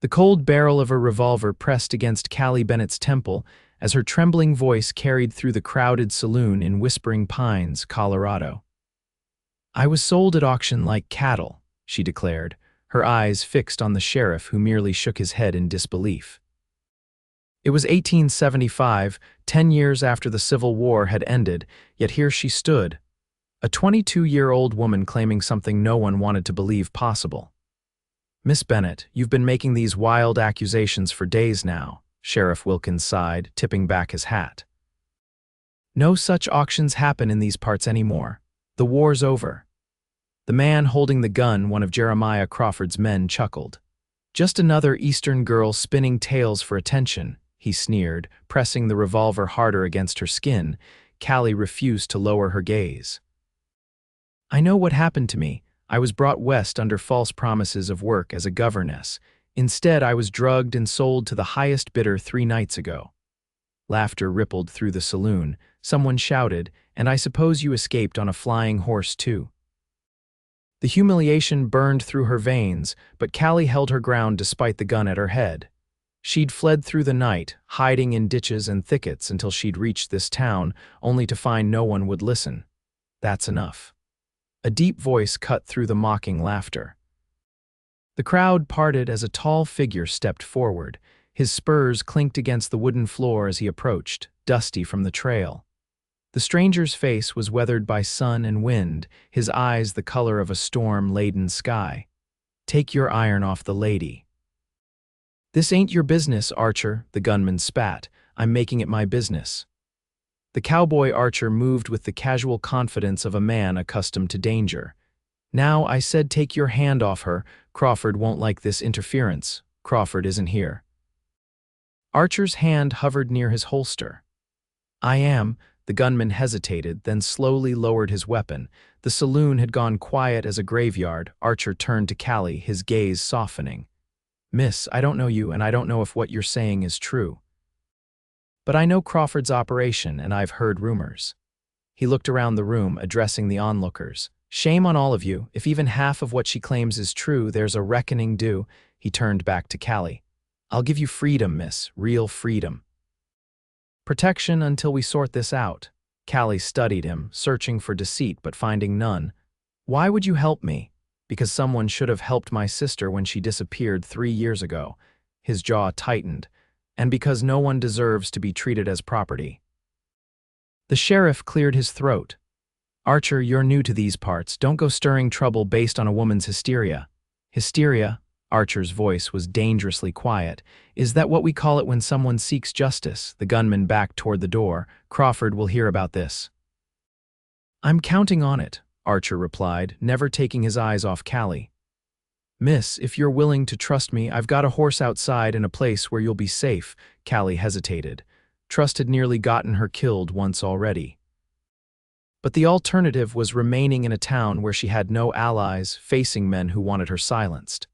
The cold barrel of a revolver pressed against Callie Bennett's temple as her trembling voice carried through the crowded saloon in Whispering Pines, Colorado. "I was sold at auction like cattle," she declared, her eyes fixed on the sheriff who merely shook his head in disbelief. It was 1875, 10 years after the Civil War had ended, yet here she stood, a 22-year-old woman claiming something no one wanted to believe possible. "Miss Bennett, you've been making these wild accusations for days now," Sheriff Wilkins sighed, tipping back his hat. "No such auctions happen in these parts anymore. The war's over." The man holding the gun, one of Jeremiah Crawford's men, chuckled. "Just another Eastern girl spinning tales for attention," he sneered, pressing the revolver harder against her skin. Callie refused to lower her gaze. "I know what happened to me. I was brought west under false promises of work as a governess. Instead, I was drugged and sold to the highest bidder 3 nights ago." Laughter rippled through the saloon. Someone shouted, "And I suppose you escaped on a flying horse too." The humiliation burned through her veins, but Callie held her ground despite the gun at her head. She'd fled through the night, hiding in ditches and thickets until she'd reached this town, only to find no one would listen. "That's enough." A deep voice cut through the mocking laughter. The crowd parted as a tall figure stepped forward. His spurs clinked against the wooden floor as he approached, dusty from the trail. The stranger's face was weathered by sun and wind, his eyes the color of a storm-laden sky. "Take your iron off the lady." "This ain't your business, Archer," the gunman spat. "I'm making it my business." The cowboy Archer moved with the casual confidence of a man accustomed to danger. "Now, I said take your hand off her. Crawford won't like this interference. Crawford isn't here." Archer's hand hovered near his holster. "I am." The gunman hesitated, then slowly lowered his weapon. The saloon had gone quiet as a graveyard. Archer turned to Callie, his gaze softening. "Miss, I don't know you, and I don't know if what you're saying is true. But I know Crawford's operation, and I've heard rumors." He looked around the room, addressing the onlookers. "Shame on all of you. If even half of what she claims is true, there's a reckoning due." He turned back to Callie. "I'll give you freedom, miss, real freedom. Protection until we sort this out." Callie studied him, searching for deceit but finding none. "Why would you help me?" "Because someone should have helped my sister when she disappeared 3 years ago." His jaw tightened. "And because no one deserves to be treated as property." The sheriff cleared his throat. "Archer, you're new to these parts. Don't go stirring trouble based on a woman's hysteria." "Hysteria?" Archer's voice was dangerously quiet. "Is that what we call it when someone seeks justice?" The gunman backed toward the door. "Crawford will hear about this." "I'm counting on it," Archer replied, never taking his eyes off Callie. "Miss, if you're willing to trust me, I've got a horse outside in a place where you'll be safe." Callie hesitated. Trust had nearly gotten her killed once already. But the alternative was remaining in a town where she had no allies, facing men who wanted her silenced.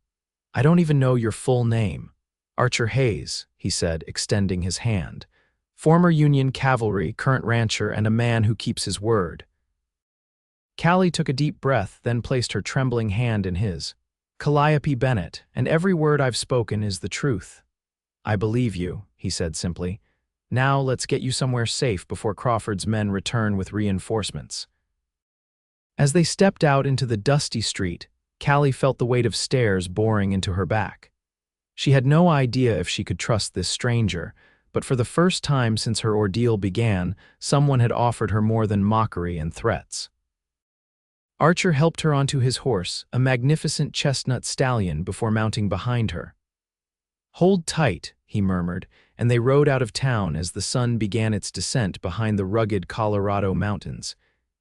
"I don't even know your full name." "Archer Hayes," he said, extending his hand. "Former Union cavalry, current rancher, and a man who keeps his word." Callie took a deep breath, then placed her trembling hand in his. "Callie Bennett, and every word I've spoken is the truth." "I believe you," he said simply. "Now let's get you somewhere safe before Crawford's men return with reinforcements." As they stepped out into the dusty street, Callie felt the weight of stairs boring into her back. She had no idea if she could trust this stranger, but for the first time since her ordeal began, someone had offered her more than mockery and threats. Archer helped her onto his horse, a magnificent chestnut stallion, before mounting behind her. "Hold tight," he murmured, and they rode out of town as the sun began its descent behind the rugged Colorado mountains.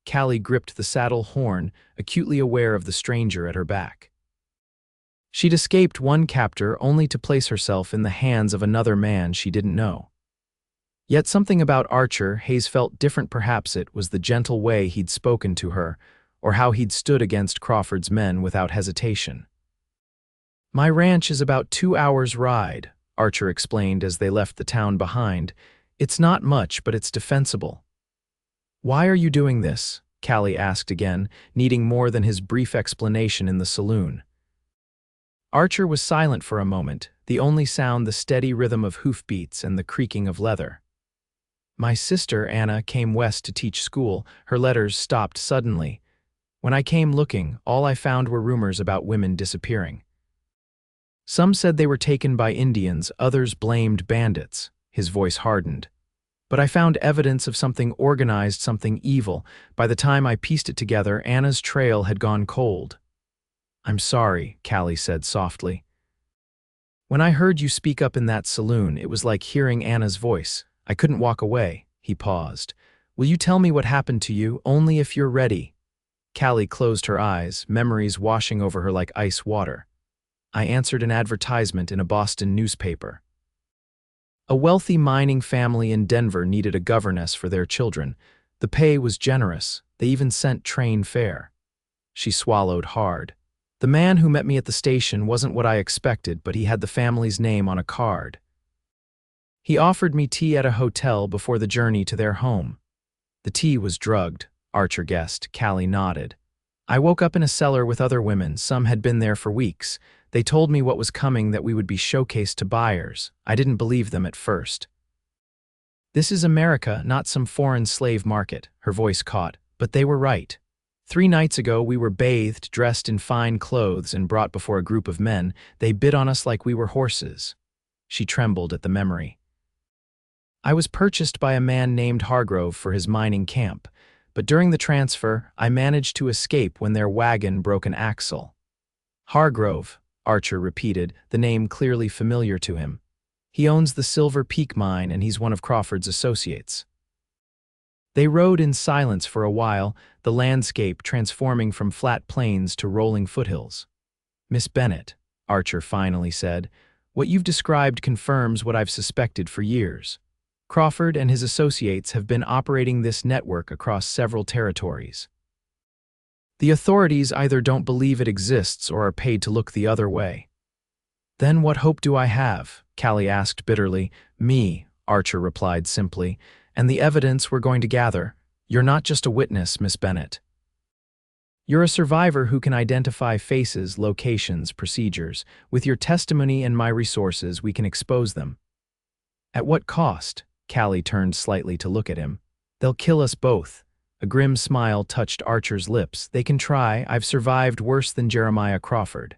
Callie gripped the saddle horn, acutely aware of the stranger at her back. She'd escaped one captor only to place herself in the hands of another man she didn't know. Yet something about Archer Hayes felt different. Perhaps it was the gentle way he'd spoken to her, or how he'd stood against Crawford's men without hesitation. "My ranch is about 2 hours' ride," Archer explained as they left the town behind. "It's not much, but it's defensible." "Why are you doing this?" Callie asked again, needing more than his brief explanation in the saloon. Archer was silent for a moment, the only sound the steady rhythm of hoofbeats and the creaking of leather. My sister, Anna, came west to teach school. Her letters stopped suddenly. When I came looking, all I found were rumors about women disappearing. Some said they were taken by Indians, others blamed bandits. His voice hardened. But I found evidence of something organized, something evil. By the time I pieced it together, Anna's trail had gone cold. "I'm sorry," Callie said softly. "When I heard you speak up in that saloon, it was like hearing Anna's voice. I couldn't walk away." He paused. "Will you tell me what happened to you? Only if you're ready." Callie closed her eyes, memories washing over her like ice water. I answered an advertisement in a Boston newspaper. A wealthy mining family in Denver needed a governess for their children. The pay was generous. They even sent train fare. She swallowed hard. The man who met me at the station wasn't what I expected, but he had the family's name on a card. He offered me tea at a hotel before the journey to their home. The tea was drugged, Archer guessed. Callie nodded. I woke up in a cellar with other women. Some had been there for weeks. They told me what was coming, that we would be showcased to buyers. I didn't believe them at first. "This is America, not some foreign slave market," her voice caught, but they were right. 3 nights ago, we were bathed, dressed in fine clothes, and brought before a group of men. They bid on us like we were horses. She trembled at the memory. "I was purchased by a man named Hargrove for his mining camp, but during the transfer, I managed to escape when their wagon broke an axle." "Hargrove," Archer repeated, the name clearly familiar to him. "He owns the Silver Peak mine, and he's one of Crawford's associates." They rode in silence for a while, the landscape transforming from flat plains to rolling foothills. "Miss Bennett," Archer finally said, "what you've described confirms what I've suspected for years. Crawford and his associates have been operating this network across several territories. The authorities either don't believe it exists or are paid to look the other way." "Then what hope do I have?" Callie asked bitterly. "Me," Archer replied simply, "and the evidence we're going to gather. You're not just a witness, Miss Bennett. You're a survivor who can identify faces, locations, procedures. With your testimony and my resources, we can expose them." "At what cost?" Callie turned slightly to look at him. "They'll kill us both." A grim smile touched Archer's lips. "They can try. I've survived worse than Jeremiah Crawford."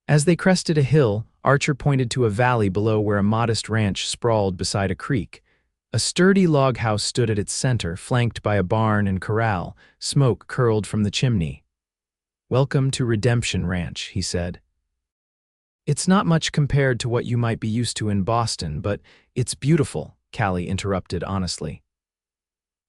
As they crested a hill, Archer pointed to a valley below where a modest ranch sprawled beside a creek. A sturdy log house stood at its center, flanked by a barn and corral. Smoke curled from the chimney. "Welcome to Redemption Ranch," he said. "It's not much compared to what you might be used to in Boston, but it's beautiful," Callie interrupted honestly.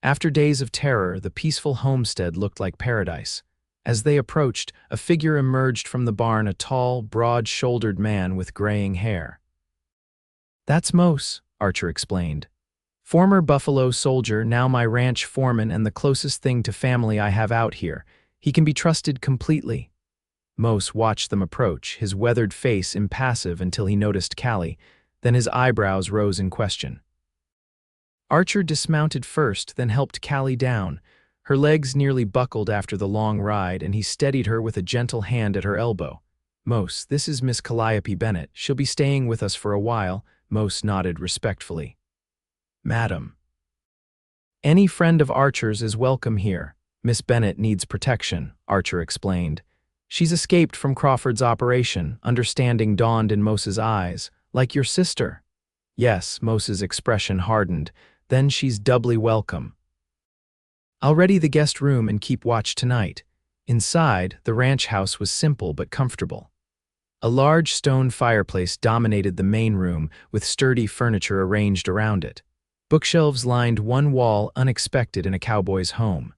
After days of terror, the peaceful homestead looked like paradise. As they approached, a figure emerged from the barn, a tall, broad-shouldered man with graying hair. "That's Mose," Archer explained. "Former Buffalo soldier, now my ranch foreman and the closest thing to family I have out here. He can be trusted completely." Mose watched them approach, his weathered face impassive until he noticed Callie, then his eyebrows rose in question. Archer dismounted first, then helped Callie down. Her legs nearly buckled after the long ride, and he steadied her with a gentle hand at her elbow. "Mose, this is Miss Callie Bennett. She'll be staying with us for a while." Mose nodded respectfully. "Madam." "Any friend of Archer's is welcome here. Miss Bennett needs protection," Archer explained. "She's escaped from Crawford's operation." Understanding dawned in Mose's eyes. "Like your sister?" "Yes," Mose's expression hardened. "Then she's doubly welcome. I'll ready the guest room and keep watch tonight." Inside, the ranch house was simple but comfortable. A large stone fireplace dominated the main room, with sturdy furniture arranged around it. Bookshelves lined one wall, unexpected in a cowboy's home.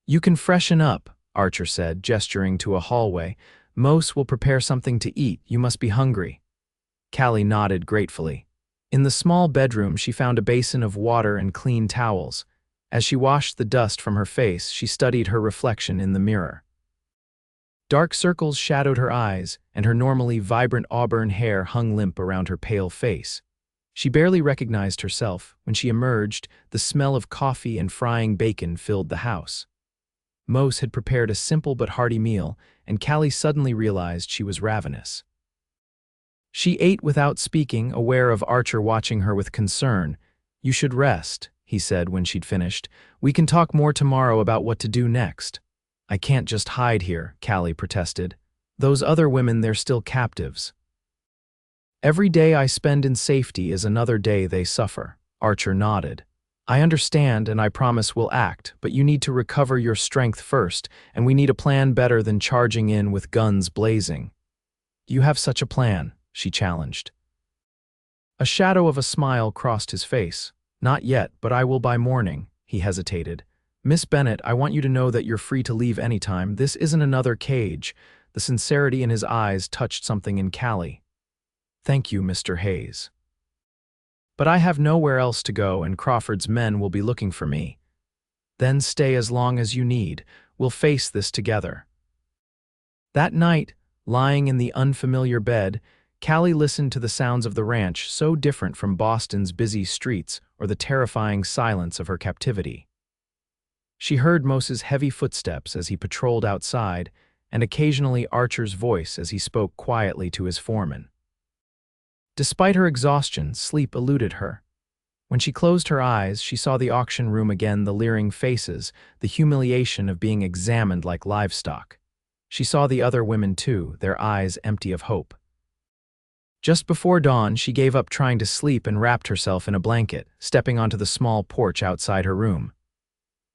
"You can freshen up," Archer said, gesturing to a hallway. "Mose will prepare something to eat. You must be hungry." Callie nodded gratefully. In the small bedroom, she found a basin of water and clean towels. As she washed the dust from her face, she studied her reflection in the mirror. Dark circles shadowed her eyes, and her normally vibrant auburn hair hung limp around her pale face. She barely recognized herself. When she emerged, the smell of coffee and frying bacon filled the house. Mose had prepared a simple but hearty meal, and Callie suddenly realized she was ravenous. She ate without speaking, aware of Archer watching her with concern. "You should rest," he said when she'd finished. "We can talk more tomorrow about what to do next." "I can't just hide here," Callie protested. "Those other women, they're still captives. Every day I spend in safety is another day they suffer." Archer nodded. "I understand, and I promise we'll act, but you need to recover your strength first, and we need a plan better than charging in with guns blazing." "You have such a plan?" she challenged. A shadow of a smile crossed his face. "Not yet, but I will by morning." He hesitated. "Miss Bennett, I want you to know that you're free to leave anytime. This isn't another cage." The sincerity in his eyes touched something in Callie. "Thank you, Mr. Hayes. But I have nowhere else to go, and Crawford's men will be looking for me." "Then stay as long as you need. We'll face this together." That night, lying in the unfamiliar bed, Callie listened to the sounds of the ranch, so different from Boston's busy streets or the terrifying silence of her captivity. She heard Mose's heavy footsteps as he patrolled outside, and occasionally Archer's voice as he spoke quietly to his foreman. Despite her exhaustion, sleep eluded her. When she closed her eyes, she saw the auction room again, the leering faces, the humiliation of being examined like livestock. She saw the other women too, their eyes empty of hope. Just before dawn, she gave up trying to sleep and wrapped herself in a blanket, stepping onto the small porch outside her room.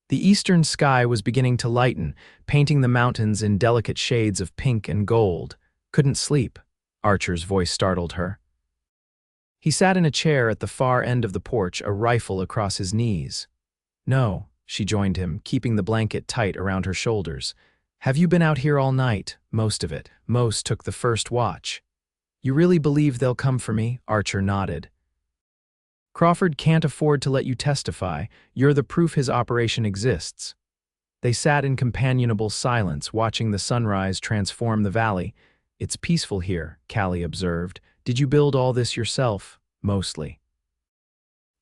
The eastern sky was beginning to lighten, painting the mountains in delicate shades of pink and gold. "Couldn't sleep," Archer's voice startled her. He sat in a chair at the far end of the porch, a rifle across his knees. "No," she joined him, keeping the blanket tight around her shoulders. "Have you been out here all night?" "Most of it." Mose took the first watch. "You really believe they'll come for me?" Archer nodded. "Crawford can't afford to let you testify. You're the proof his operation exists." They sat in companionable silence, watching the sunrise transform the valley. "It's peaceful here," Callie observed. "Did you build all this yourself?" "Mostly.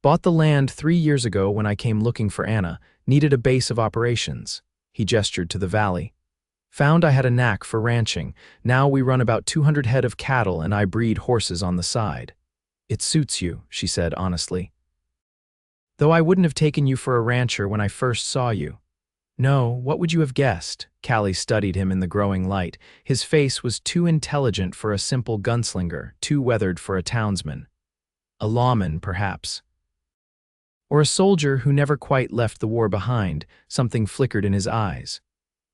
Bought the land 3 years ago when I came looking for Anna. Needed a base of operations." He gestured to the valley. "Found I had a knack for ranching. Now we run about 200 head of cattle and I breed horses on the side." "It suits you," she said honestly. "Though I wouldn't have taken you for a rancher when I first saw you." "No, what would you have guessed?" Callie studied him in the growing light. His face was too intelligent for a simple gunslinger, too weathered for a townsman. A lawman, perhaps. Or a soldier who never quite left the war behind. Something flickered in his eyes.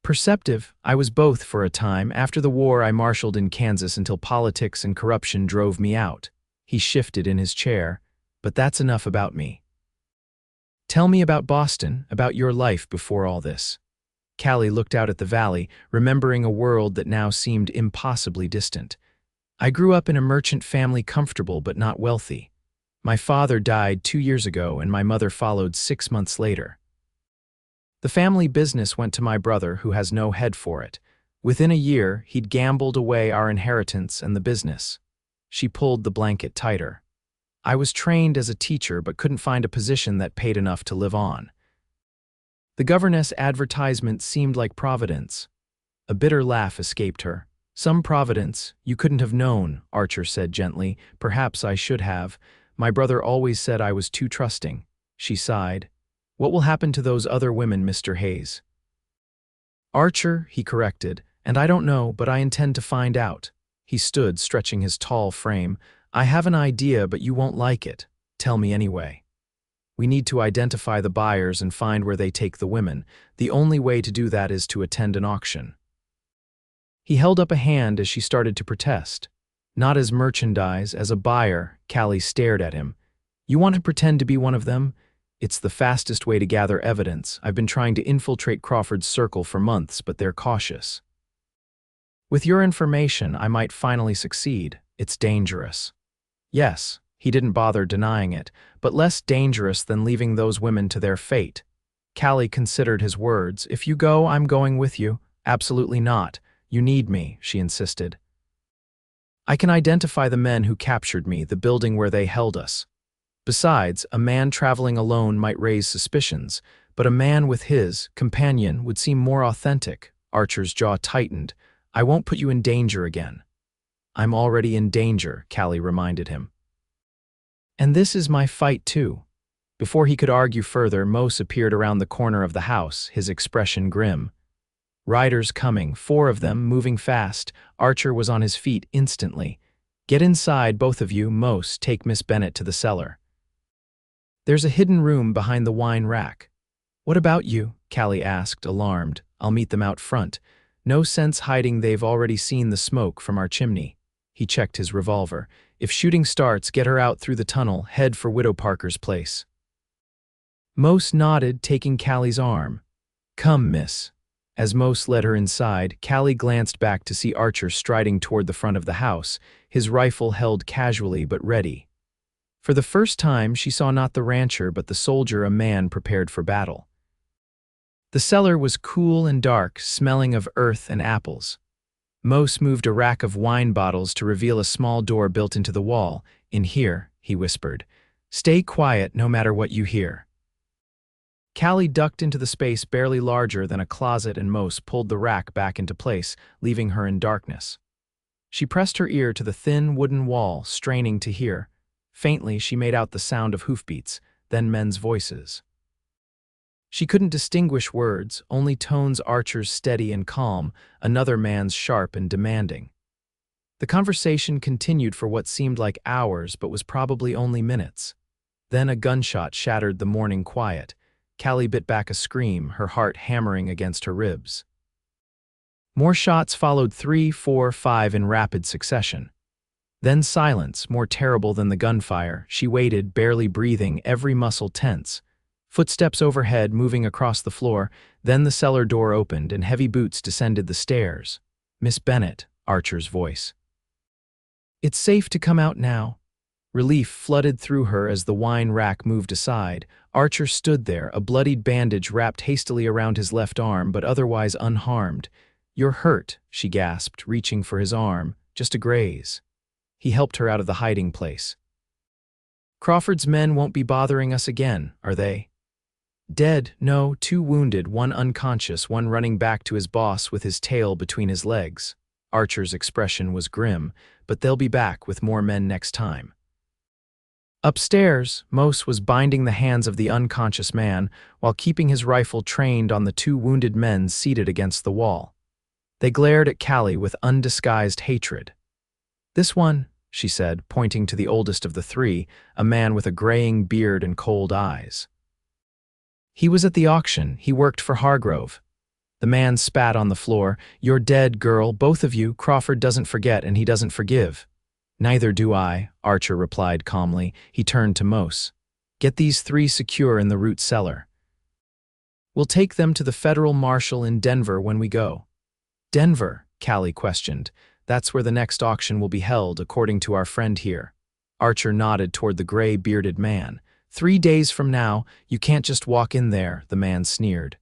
"Perceptive, I was both for a time. After the war I marshaled in Kansas until politics and corruption drove me out." He shifted in his chair. "But that's enough about me. Tell me about Boston, about your life before all this." Callie looked out at the valley, remembering a world that now seemed impossibly distant. "I grew up in a merchant family, comfortable but not wealthy. My father died 2 years ago and my mother followed 6 months later. The family business went to my brother, who has no head for it. Within a year, he'd gambled away our inheritance and the business." She pulled the blanket tighter. "I was trained as a teacher but couldn't find a position that paid enough to live on. The governess advertisement seemed like providence." A bitter laugh escaped her. "Some providence you couldn't have known," Archer said gently. "Perhaps I should have. My brother always said I was too trusting." She sighed. "What will happen to those other women, Mr. Hayes?" "Archer," he corrected, "and I don't know, but I intend to find out." He stood, stretching his tall frame. "I have an idea, but you won't like it. Tell me anyway. We need to identify the buyers and find where they take the women. The only way to do that is to attend an auction." He held up a hand as she started to protest. "Not as merchandise, as a buyer." Callie stared at him. "You want to pretend to be one of them? It's the fastest way to gather evidence. I've been trying to infiltrate Crawford's circle for months, but they're cautious. With your information, I might finally succeed. It's dangerous." Yes, he didn't bother denying it, but less dangerous than leaving those women to their fate. Callie considered his words. "If you go, I'm going with you." "Absolutely not. You need me," she insisted. "I can identify the men who captured me, the building where they held us. Besides, a man traveling alone might raise suspicions, but a man with his companion would seem more authentic. Archer's jaw tightened. I won't put you in danger again. I'm already in danger, Callie reminded him. And this is my fight too. Before he could argue further, Mose appeared around the corner of the house, his expression grim. Riders coming, 4 of them, moving fast. Archer was on his feet instantly. Get inside, both of you. Mose, take Miss Bennett to the cellar. There's a hidden room behind the wine rack. What about you? Callie asked, alarmed. I'll meet them out front. No sense hiding, they've already seen the smoke from our chimney. He checked his revolver. If shooting starts, get her out through the tunnel, head for Widow Parker's place. Mose nodded, taking Callie's arm. Come, miss. As Mose led her inside, Callie glanced back to see Archer striding toward the front of the house, his rifle held casually but ready. For the first time, she saw not the rancher but the soldier, a man prepared for battle. The cellar was cool and dark, smelling of earth and apples. Mose moved a rack of wine bottles to reveal a small door built into the wall. In here, he whispered. Stay quiet no matter what you hear. Callie ducked into the space barely larger than a closet, and Mose pulled the rack back into place, leaving her in darkness. She pressed her ear to the thin wooden wall, straining to hear. Faintly, she made out the sound of hoofbeats, then men's voices. She couldn't distinguish words, only tones, Archer's steady and calm, another man's sharp and demanding. The conversation continued for what seemed like hours but was probably only minutes. Then a gunshot shattered the morning quiet. Callie bit back a scream, her heart hammering against her ribs. More shots followed, 3, 4, 5 in rapid succession. Then silence, more terrible than the gunfire. She waited, barely breathing, every muscle tense. Footsteps overhead, moving across the floor. Then the cellar door opened and heavy boots descended the stairs. Miss Bennett, Archer's voice. It's safe to come out now. Relief flooded through her as the wine rack moved aside. Archer stood there, a bloodied bandage wrapped hastily around his left arm, but otherwise unharmed. You're hurt, she gasped, reaching for his arm. Just a graze. He helped her out of the hiding place. Crawford's men won't be bothering us again, are they? Dead, no, 2 wounded, 1 unconscious, 1 running back to his boss with his tail between his legs. Archer's expression was grim, but they'll be back with more men next time. Upstairs, Mose was binding the hands of the unconscious man while keeping his rifle trained on the 2 wounded men seated against the wall. They glared at Callie with undisguised hatred. This one, she said, pointing to the oldest of the 3, a man with a graying beard and cold eyes. He was at the auction. He worked for Hargrove. The man spat on the floor. You're dead, girl, both of you. Crawford doesn't forget and he doesn't forgive. Neither do I, Archer replied calmly. He turned to Mose. Get these 3 secure in the root cellar. We'll take them to the federal marshal in Denver when we go. Denver? Callie questioned. That's where the next auction will be held, according to our friend here. Archer nodded toward the gray-bearded man. 3 days from now, you can't just walk in there, the man sneered.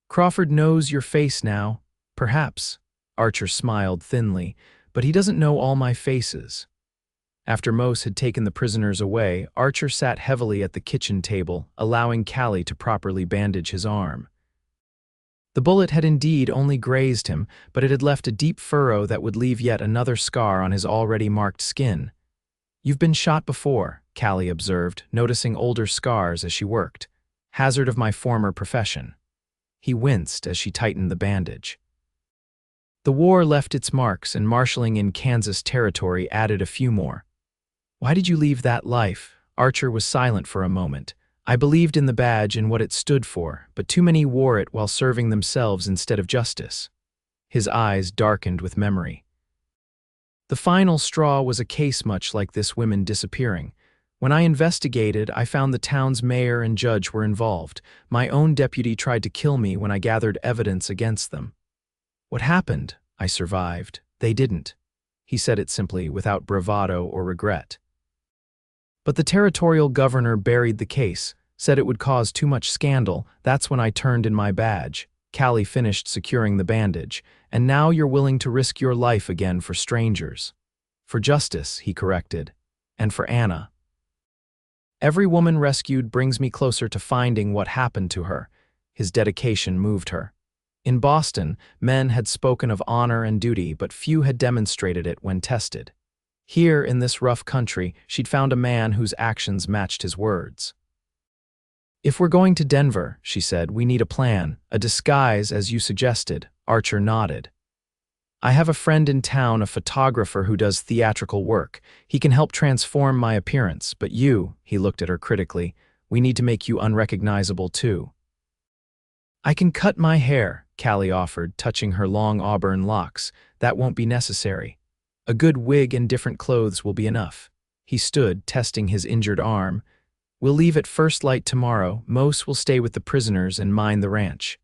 Crawford knows your face now. Perhaps. Archer smiled thinly. But he doesn't know all my faces. After Mose had taken the prisoners away, Archer sat heavily at the kitchen table, allowing Callie to properly bandage his arm. The bullet had indeed only grazed him, but it had left a deep furrow that would leave yet another scar on his already marked skin. You've been shot before, Callie observed, noticing older scars as she worked. Hazard of my former profession. He winced as she tightened the bandage. The war left its marks, and marshaling in Kansas territory added a few more. Why did you leave that life? Archer was silent for a moment. I believed in the badge and what it stood for, but too many wore it while serving themselves instead of justice. His eyes darkened with memory. The final straw was a case much like this woman disappearing. When I investigated, I found the town's mayor and judge were involved. My own deputy tried to kill me when I gathered evidence against them. What happened? I survived. They didn't. He said it simply, without bravado or regret. But the territorial governor buried the case, said it would cause too much scandal. That's when I turned in my badge. Callie finished securing the bandage. And now you're willing to risk your life again for strangers. For justice, he corrected. And for Anna. Every woman rescued brings me closer to finding what happened to her. His dedication moved her. In Boston, men had spoken of honor and duty, but few had demonstrated it when tested. Here, in this rough country, she'd found a man whose actions matched his words. "If we're going to Denver," she said, "we need a plan, a disguise as you suggested." Archer nodded. "I have a friend in town, a photographer who does theatrical work. He can help transform my appearance, but you," he looked at her critically, "we need to make you unrecognizable too." "I can cut my hair," Callie offered, touching her long auburn locks. "That won't be necessary. A good wig and different clothes will be enough." He stood, testing his injured arm. "We'll leave at first light tomorrow. Mose will stay with the prisoners and mind the ranch."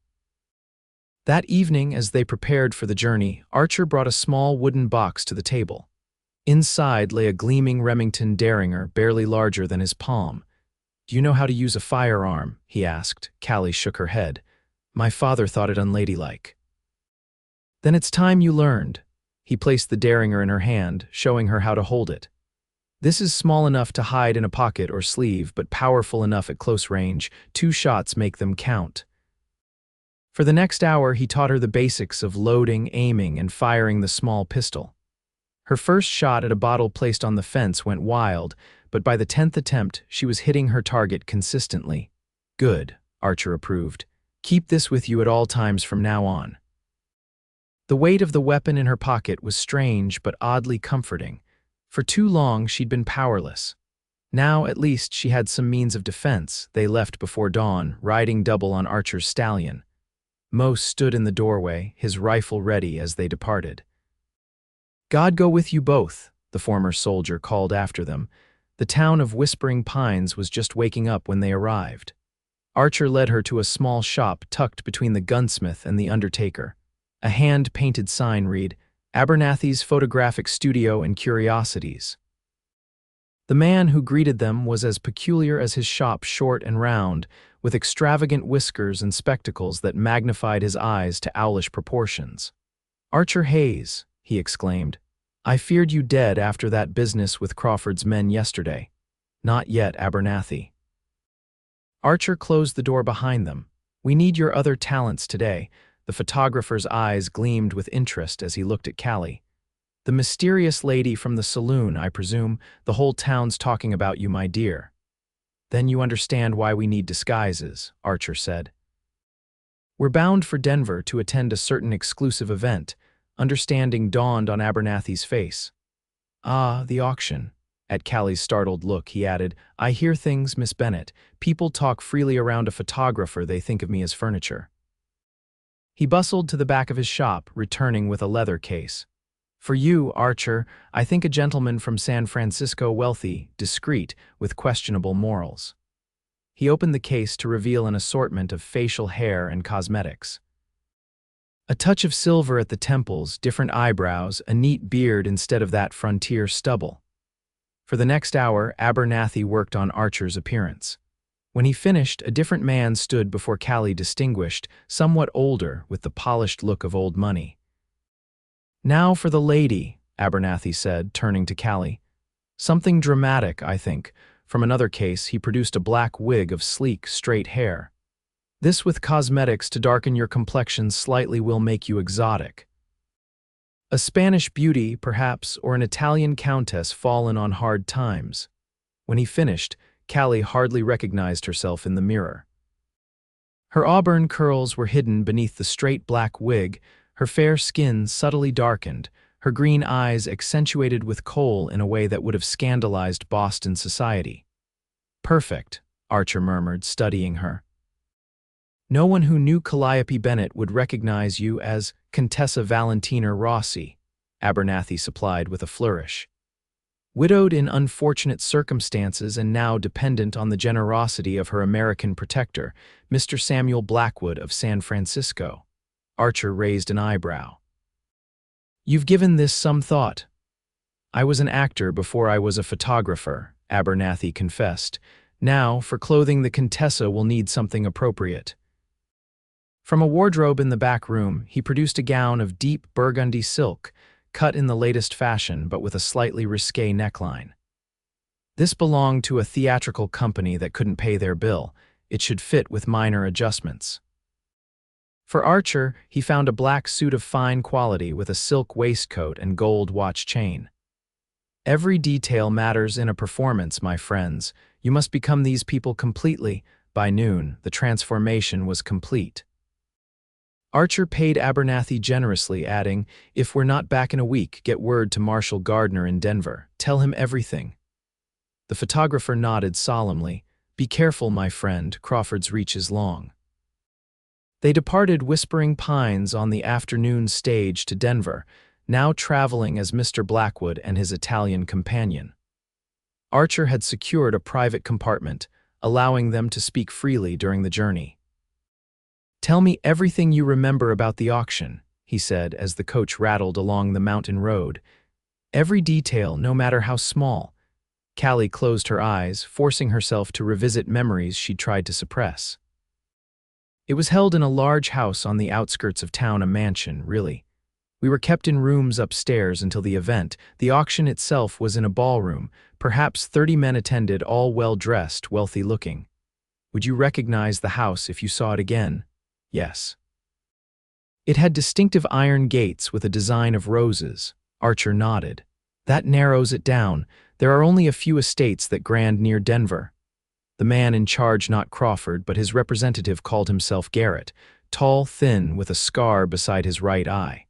That evening, as they prepared for the journey, Archer brought a small wooden box to the table. Inside lay a gleaming Remington Derringer, barely larger than his palm. "Do you know how to use a firearm?" he asked. Callie shook her head. "My father thought it unladylike." "Then it's time you learned." He placed the Derringer in her hand, showing her how to hold it. "This is small enough to hide in a pocket or sleeve, but powerful enough at close range. 2 shots make them count." For the next hour, he taught her the basics of loading, aiming, and firing the small pistol. Her first shot at a bottle placed on the fence went wild, but by the 10th attempt, she was hitting her target consistently. "Good," Archer approved. "Keep this with you at all times from now on." The weight of the weapon in her pocket was strange but oddly comforting. For too long, she'd been powerless. Now, at least, she had some means of defense. They left before dawn, riding double on Archer's stallion. Mose stood in the doorway, his rifle ready as they departed. "God go with you both," the former soldier called after them. The town of Whispering Pines was just waking up when they arrived. Archer led her to a small shop tucked between the gunsmith and the undertaker. A hand-painted sign read, "Abernathy's Photographic Studio and Curiosities." The man who greeted them was as peculiar as his shop, short and round, with extravagant whiskers and spectacles that magnified his eyes to owlish proportions. "Archer Hayes," he exclaimed. "I feared you dead after that business with Crawford's men yesterday." "Not yet, Abernathy." Archer closed the door behind them. "We need your other talents today." The photographer's eyes gleamed with interest as he looked at Callie. "The mysterious lady from the saloon, I presume. The whole town's talking about you, my dear." "Then you understand why we need disguises," Archer said. "We're bound for Denver to attend a certain exclusive event." Understanding dawned on Abernathy's face. "Ah, the auction." At Callie's startled look, he added, "I hear things, Miss Bennett. People talk freely around a photographer. They think of me as furniture." He bustled to the back of his shop, returning with a leather case. "For you, Archer, I think a gentleman from San Francisco, wealthy, discreet, with questionable morals." He opened the case to reveal an assortment of facial hair and cosmetics. A touch of silver at the temples, different eyebrows, a neat beard instead of that frontier stubble. For the next hour, Abernathy worked on Archer's appearance. When he finished, a different man stood before Callie, distinguished, somewhat older, with the polished look of old money. "Now for the lady," Abernathy said, turning to Callie. "Something dramatic, I think." From another case, he produced a black wig of sleek, straight hair. "This with cosmetics to darken your complexion slightly will make you exotic. A Spanish beauty, perhaps, or an Italian countess fallen on hard times." When he finished, Callie hardly recognized herself in the mirror. Her auburn curls were hidden beneath the straight black wig, her fair skin subtly darkened, her green eyes accentuated with kohl in a way that would have scandalized Boston society. "Perfect," Archer murmured, studying her. "No one who knew Callie Bennett would recognize you as Contessa Valentina Rossi," Abernathy supplied with a flourish. "Widowed in unfortunate circumstances and now dependent on the generosity of her American protector, Mr. Samuel Blackwood of San Francisco." Archer raised an eyebrow. "You've given this some thought." "I was an actor before I was a photographer," Abernathy confessed. "Now, for clothing, the Contessa will need something appropriate." From a wardrobe in the back room, he produced a gown of deep burgundy silk, cut in the latest fashion but with a slightly risque neckline. This belonged to a theatrical company that couldn't pay their bill. It should fit with minor adjustments. For Archer, he found a black suit of fine quality with a silk waistcoat and gold watch chain. Every detail matters in a performance, my friends. You must become these people completely. By noon, the transformation was complete. Archer paid Abernathy generously, adding, "If we're not back in a week, get word to Marshall Gardner in Denver. Tell him everything." The photographer nodded solemnly. "Be careful, my friend, Crawford's reach is long." They departed Whispering Pines on the afternoon stage to Denver, now traveling as Mr. Blackwood and his Italian companion. Archer had secured a private compartment, allowing them to speak freely during the journey. "Tell me everything you remember about the auction," he said as the coach rattled along the mountain road. "Every detail, no matter how small." Callie closed her eyes, forcing herself to revisit memories she'd tried to suppress. "It was held in a large house on the outskirts of town, a mansion, really. We were kept in rooms upstairs until the event. The auction itself was in a ballroom. Perhaps 30 men attended, all well-dressed, wealthy-looking. Would you recognize the house if you saw it again?" "Yes." "It had distinctive iron gates with a design of roses." Archer nodded. "That narrows it down. There are only a few estates that grand near Denver." The man in charge, not Crawford, but his representative, called himself Garrett, tall, thin, with a scar beside his right eye.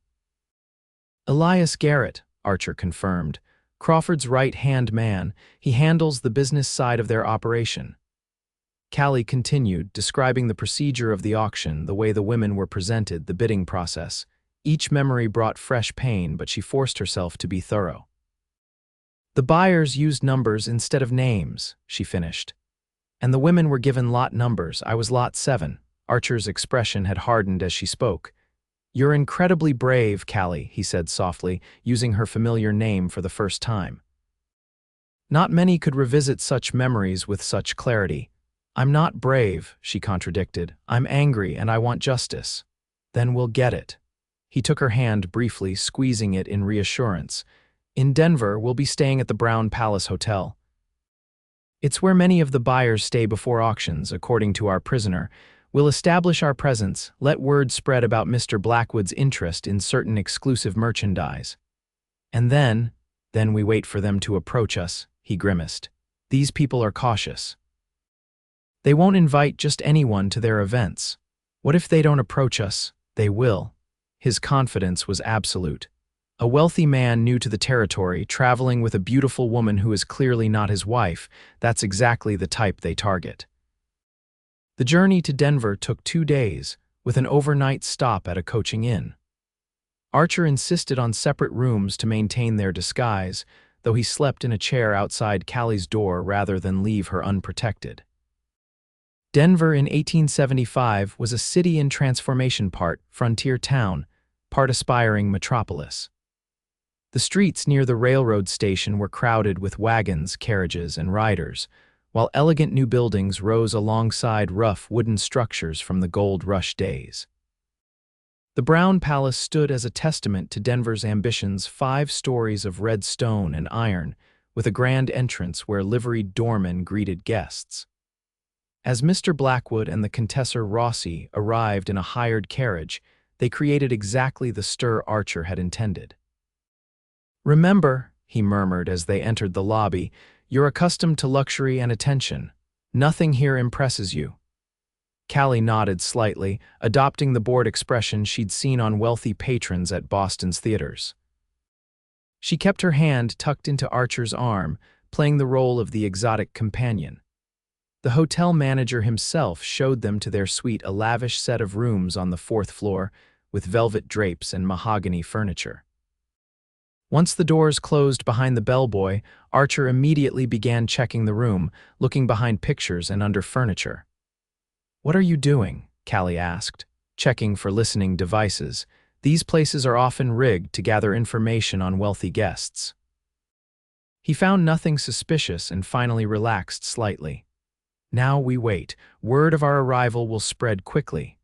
"Elias Garrett," Archer confirmed. "Crawford's right-hand man. He handles the business side of their operation." Callie continued, describing the procedure of the auction, the way the women were presented, the bidding process. Each memory brought fresh pain, but she forced herself to be thorough. "The buyers used numbers instead of names," she finished. "And the women were given lot numbers. I was lot 7. Archer's expression had hardened as she spoke. "You're incredibly brave, Callie," he said softly, using her familiar name for the first time. Not many could revisit such memories with such clarity. "I'm not brave," she contradicted. "I'm angry and I want justice." "Then we'll get it." He took her hand briefly, squeezing it in reassurance. "In Denver, we'll be staying at the Brown Palace Hotel. It's where many of the buyers stay before auctions, according to our prisoner. We'll establish our presence, let word spread about Mr. Blackwood's interest in certain exclusive merchandise. And then we wait for them to approach us," he grimaced. "These people are cautious. They won't invite just anyone to their events. What if they don't approach us? They will." His confidence was absolute. A wealthy man new to the territory, traveling with a beautiful woman who is clearly not his wife, that's exactly the type they target. The journey to Denver took 2 days, with an overnight stop at a coaching inn. Archer insisted on separate rooms to maintain their disguise, though he slept in a chair outside Callie's door rather than leave her unprotected. Denver in 1875 was a city in transformation, part frontier town, part aspiring metropolis. The streets near the railroad station were crowded with wagons, carriages, and riders, while elegant new buildings rose alongside rough wooden structures from the gold rush days. The Brown Palace stood as a testament to Denver's ambitions, 5 stories of red stone and iron, with a grand entrance where liveried doormen greeted guests. As Mr. Blackwood and the Contessa Rossi arrived in a hired carriage, they created exactly the stir Archer had intended. "Remember," he murmured as they entered the lobby, "you're accustomed to luxury and attention. Nothing here impresses you." Callie nodded slightly, adopting the bored expression she'd seen on wealthy patrons at Boston's theaters. She kept her hand tucked into Archer's arm, playing the role of the exotic companion. The hotel manager himself showed them to their suite, a lavish set of rooms on the 4th floor, with velvet drapes and mahogany furniture. Once the doors closed behind the bellboy, Archer immediately began checking the room, looking behind pictures and under furniture. "What are you doing?" Callie asked, checking for listening devices. These places are often rigged to gather information on wealthy guests. He found nothing suspicious and finally relaxed slightly. "Now we wait. Word of our arrival will spread quickly."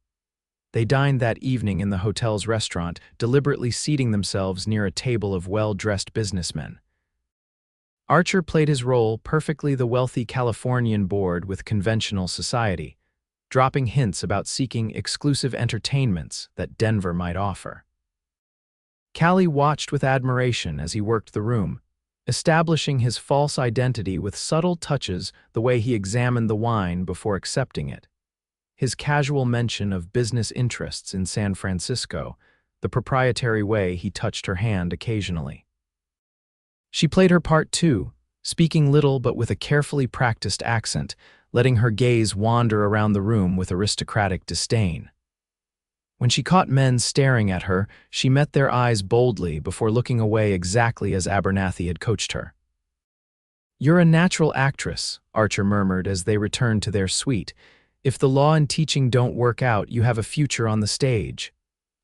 They dined that evening in the hotel's restaurant, deliberately seating themselves near a table of well-dressed businessmen. Archer played his role perfectly, the wealthy Californian bored with conventional society, dropping hints about seeking exclusive entertainments that Denver might offer. Callie watched with admiration as he worked the room, establishing his false identity with subtle touches, the way he examined the wine before accepting it. His casual mention of business interests in San Francisco, the proprietary way he touched her hand occasionally. She played her part too, speaking little but with a carefully practiced accent, letting her gaze wander around the room with aristocratic disdain. When she caught men staring at her, she met their eyes boldly before looking away, exactly as Abernathy had coached her. "You're a natural actress," Archer murmured as they returned to their suite. "If the law and teaching don't work out, you have a future on the stage."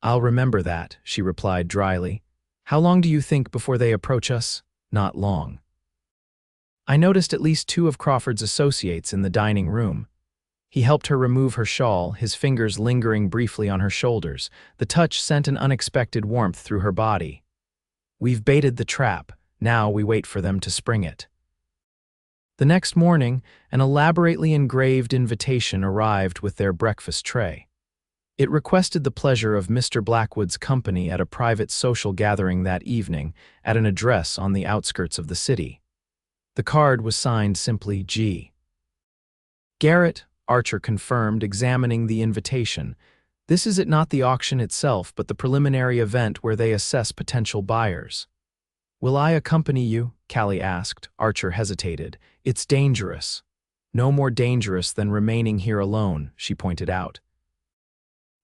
"I'll remember that," she replied dryly. "How long do you think before they approach us?" "Not long." I noticed at least 2 of Crawford's associates in the dining room. He helped her remove her shawl, his fingers lingering briefly on her shoulders. The touch sent an unexpected warmth through her body. "We've baited the trap. Now we wait for them to spring it." The next morning, an elaborately engraved invitation arrived with their breakfast tray. It requested the pleasure of Mr. Blackwood's company at a private social gathering that evening at an address on the outskirts of the city. The card was signed simply G. "Garrett," Archer confirmed, examining the invitation. "This is not the auction itself, but the preliminary event where they assess potential buyers." "Will I accompany you?" Callie asked. Archer hesitated. "It's dangerous." "No more dangerous than remaining here alone," she pointed out.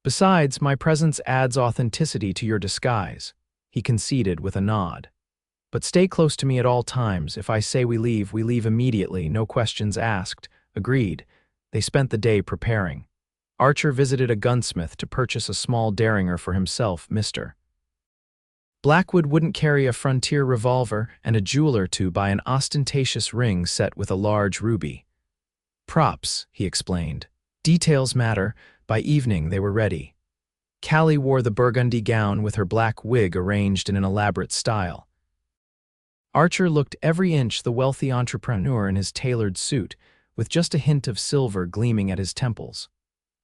"Besides, my presence adds authenticity to your disguise," he conceded with a nod. "But stay close to me at all times. If I say we leave immediately, no questions asked." Agreed. They spent the day preparing. Archer visited a gunsmith to purchase a small derringer for himself, Mr. Blackwood wouldn't carry a frontier revolver, and a jeweler to buy an ostentatious ring set with a large ruby. "Props," he explained. "Details matter." By evening, they were ready. Callie wore the burgundy gown with her black wig arranged in an elaborate style. Archer looked every inch the wealthy entrepreneur in his tailored suit, with just a hint of silver gleaming at his temples.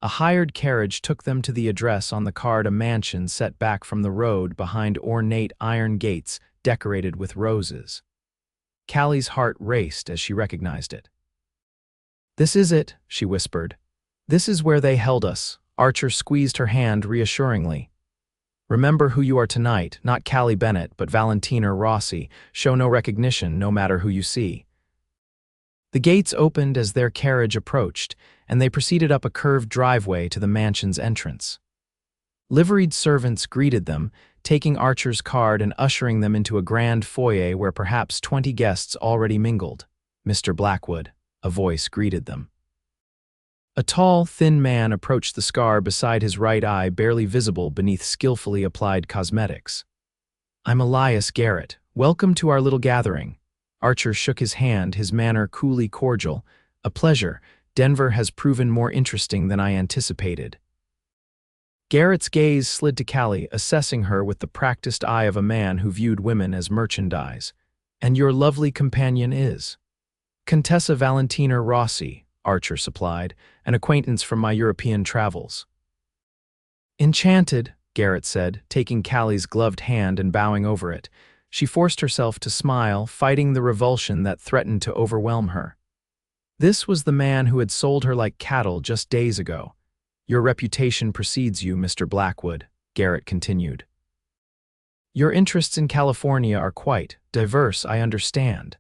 A hired carriage took them to the address on the card, a mansion set back from the road behind ornate iron gates decorated with roses. Callie's heart raced as she recognized it. "This is it," she whispered. "This is where they held us." Archer squeezed her hand reassuringly. "Remember who you are tonight, not Callie Bennett, but Valentina Rossi. Show no recognition, no matter who you see." The gates opened as their carriage approached, and they proceeded up a curved driveway to the mansion's entrance. Liveried servants greeted them, taking Archer's card and ushering them into a grand foyer where perhaps 20 guests already mingled. "Mr. Blackwood," a voice greeted them. A tall, thin man approached the scar beside his right eye, barely visible beneath skillfully applied cosmetics. "I'm Elias Garrett. Welcome to our little gathering." Archer shook his hand, his manner coolly cordial. "A pleasure. Denver has proven more interesting than I anticipated." Garrett's gaze slid to Callie, assessing her with the practiced eye of a man who viewed women as merchandise. "And your lovely companion is?" "Contessa Valentina Rossi," Archer supplied, "an acquaintance from my European travels." "Enchanted," Garrett said, taking Callie's gloved hand and bowing over it. She forced herself to smile, fighting the revulsion that threatened to overwhelm her. This was the man who had sold her like cattle just days ago. "Your reputation precedes you, Mr. Blackwood," Garrett continued. "Your interests in California are quite diverse, I understand."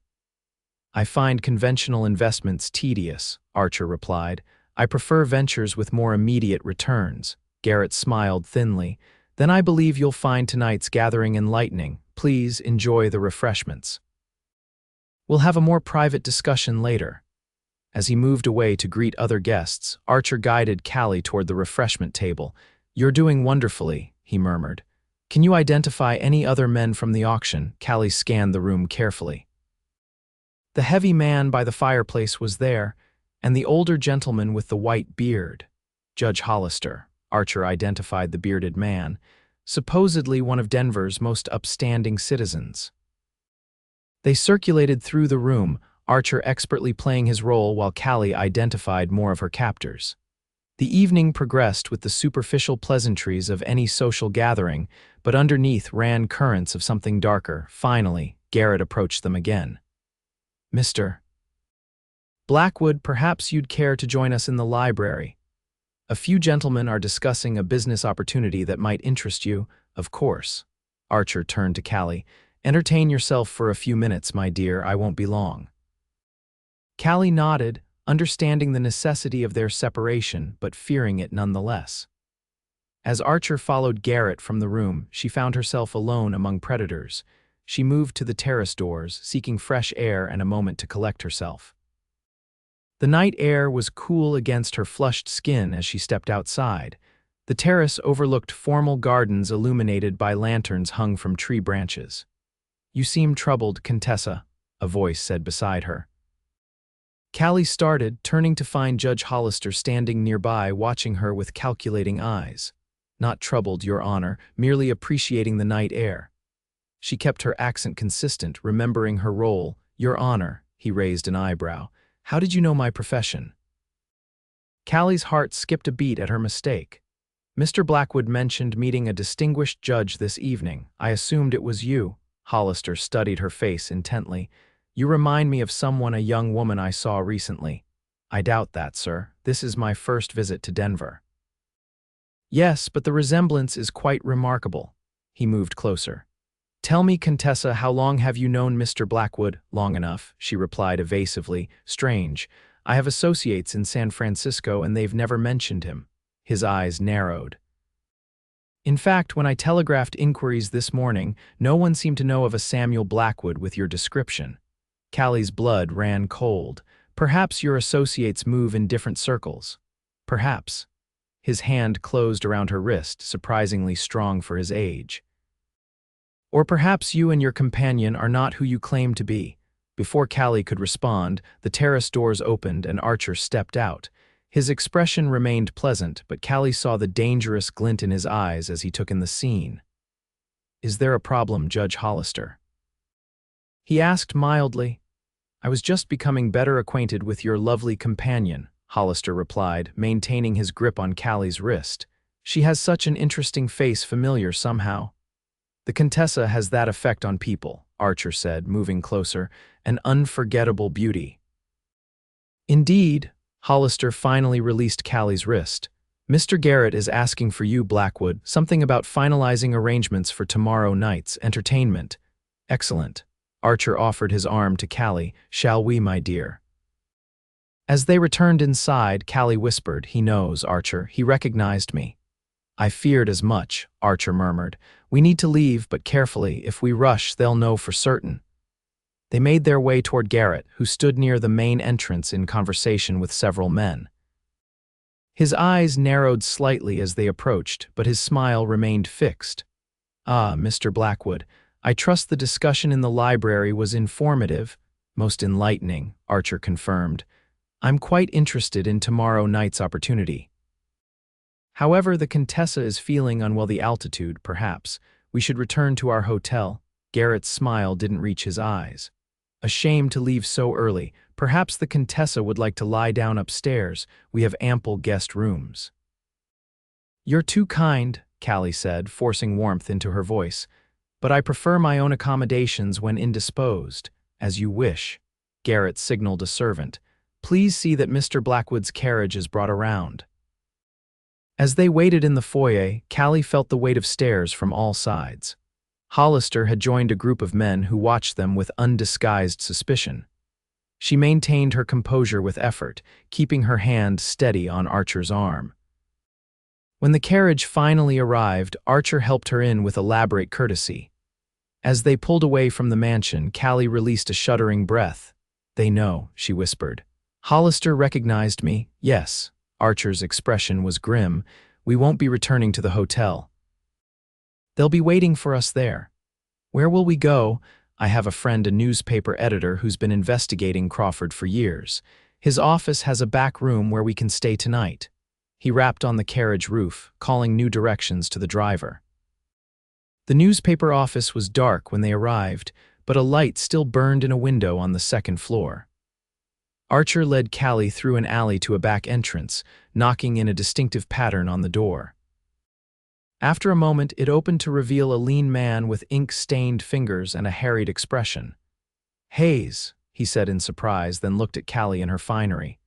"I find conventional investments tedious," Archer replied. "I prefer ventures with more immediate returns." Garrett smiled thinly. "Then I believe you'll find tonight's gathering enlightening. Please enjoy the refreshments. We'll have a more private discussion later." As he moved away to greet other guests, Archer guided Callie toward the refreshment table. "You're doing wonderfully," he murmured. "Can you identify any other men from the auction?" Callie scanned the room carefully. The heavy man by the fireplace was there, and the older gentleman with the white beard. Judge Hollister, Archer identified the bearded man, supposedly one of Denver's most upstanding citizens. They circulated through the room, Archer expertly playing his role while Callie identified more of her captors. The evening progressed with the superficial pleasantries of any social gathering, but underneath ran currents of something darker. Finally, Garrett approached them again. "Mr. Blackwood, perhaps you'd care to join us in the library. A few gentlemen are discussing a business opportunity that might interest you, of course." Archer turned to Callie. "Entertain yourself for a few minutes, my dear, I won't be long." Callie nodded, understanding the necessity of their separation, but fearing it nonetheless. As Archer followed Garrett from the room, she found herself alone among predators. She moved to the terrace doors, seeking fresh air and a moment to collect herself. The night air was cool against her flushed skin as she stepped outside. The terrace overlooked formal gardens illuminated by lanterns hung from tree branches. "You seem troubled, Contessa," a voice said beside her. Callie started, turning to find Judge Hollister standing nearby, watching her with calculating eyes. "Not troubled, Your Honor, merely appreciating the night air." She kept her accent consistent, remembering her role. "Your Honor," he raised an eyebrow. "How did you know my profession?" Callie's heart skipped a beat at her mistake. "Mr. Blackwood mentioned meeting a distinguished judge this evening. I assumed it was you." Hollister studied her face intently. "You remind me of someone, a young woman I saw recently." "I doubt that, sir. This is my first visit to Denver." "Yes, but the resemblance is quite remarkable." He moved closer. "Tell me, Contessa, how long have you known Mr. Blackwood?" "Long enough," she replied evasively. "Strange. I have associates in San Francisco and they've never mentioned him." His eyes narrowed. "In fact, when I telegraphed inquiries this morning, no one seemed to know of a Samuel Blackwood with your description." Callie's blood ran cold. "Perhaps your associates move in different circles." "Perhaps." His hand closed around her wrist, surprisingly strong for his age. "Or perhaps you and your companion are not who you claim to be." Before Callie could respond, the terrace doors opened and Archer stepped out. His expression remained pleasant, but Callie saw the dangerous glint in his eyes as he took in the scene. "Is there a problem, Judge Hollister?" he asked mildly. "I was just becoming better acquainted with your lovely companion," Hollister replied, maintaining his grip on Callie's wrist. "She has such an interesting face, familiar somehow." "The Contessa has that effect on people," Archer said, moving closer. "An unforgettable beauty." "Indeed." Hollister finally released Callie's wrist. "Mr. Garrett is asking for you, Blackwood, something about finalizing arrangements for tomorrow night's entertainment." "Excellent." Archer offered his arm to Callie. "Shall we, my dear?" As they returned inside, Callie whispered, "He knows, Archer. He recognized me." "I feared as much," Archer murmured. "We need to leave, but carefully. If we rush, they'll know for certain." They made their way toward Garrett, who stood near the main entrance in conversation with several men. His eyes narrowed slightly as they approached, but his smile remained fixed. "Ah, Mr. Blackwood, I trust the discussion in the library was informative." "Most enlightening," Archer confirmed. "I'm quite interested in tomorrow night's opportunity. However, the Contessa is feeling unwell. The altitude, perhaps. We should return to our hotel." Garrett's smile didn't reach his eyes. "A shame to leave so early. Perhaps the Contessa would like to lie down upstairs. We have ample guest rooms." "You're too kind," Callie said, forcing warmth into her voice. "But I prefer my own accommodations when indisposed." "As you wish." Garrett signaled a servant. "Please see that Mr. Blackwood's carriage is brought around." As they waited in the foyer, Callie felt the weight of stares from all sides. Hollister had joined a group of men who watched them with undisguised suspicion. She maintained her composure with effort, keeping her hand steady on Archer's arm. When the carriage finally arrived, Archer helped her in with elaborate courtesy. As they pulled away from the mansion, Callie released a shuddering breath. "They know," she whispered. "Hollister recognized me." "Yes." Archer's expression was grim. "We won't be returning to the hotel. They'll be waiting for us there." "Where will we go?" "I have a friend, a newspaper editor, who's been investigating Crawford for years. His office has a back room where we can stay tonight." He rapped on the carriage roof, calling new directions to the driver. The newspaper office was dark when they arrived, but a light still burned in a window on the second floor. Archer led Callie through an alley to a back entrance, knocking in a distinctive pattern on the door. After a moment, it opened to reveal a lean man with ink-stained fingers and a harried expression. "Hayes," he said in surprise, then looked at Callie and her finery.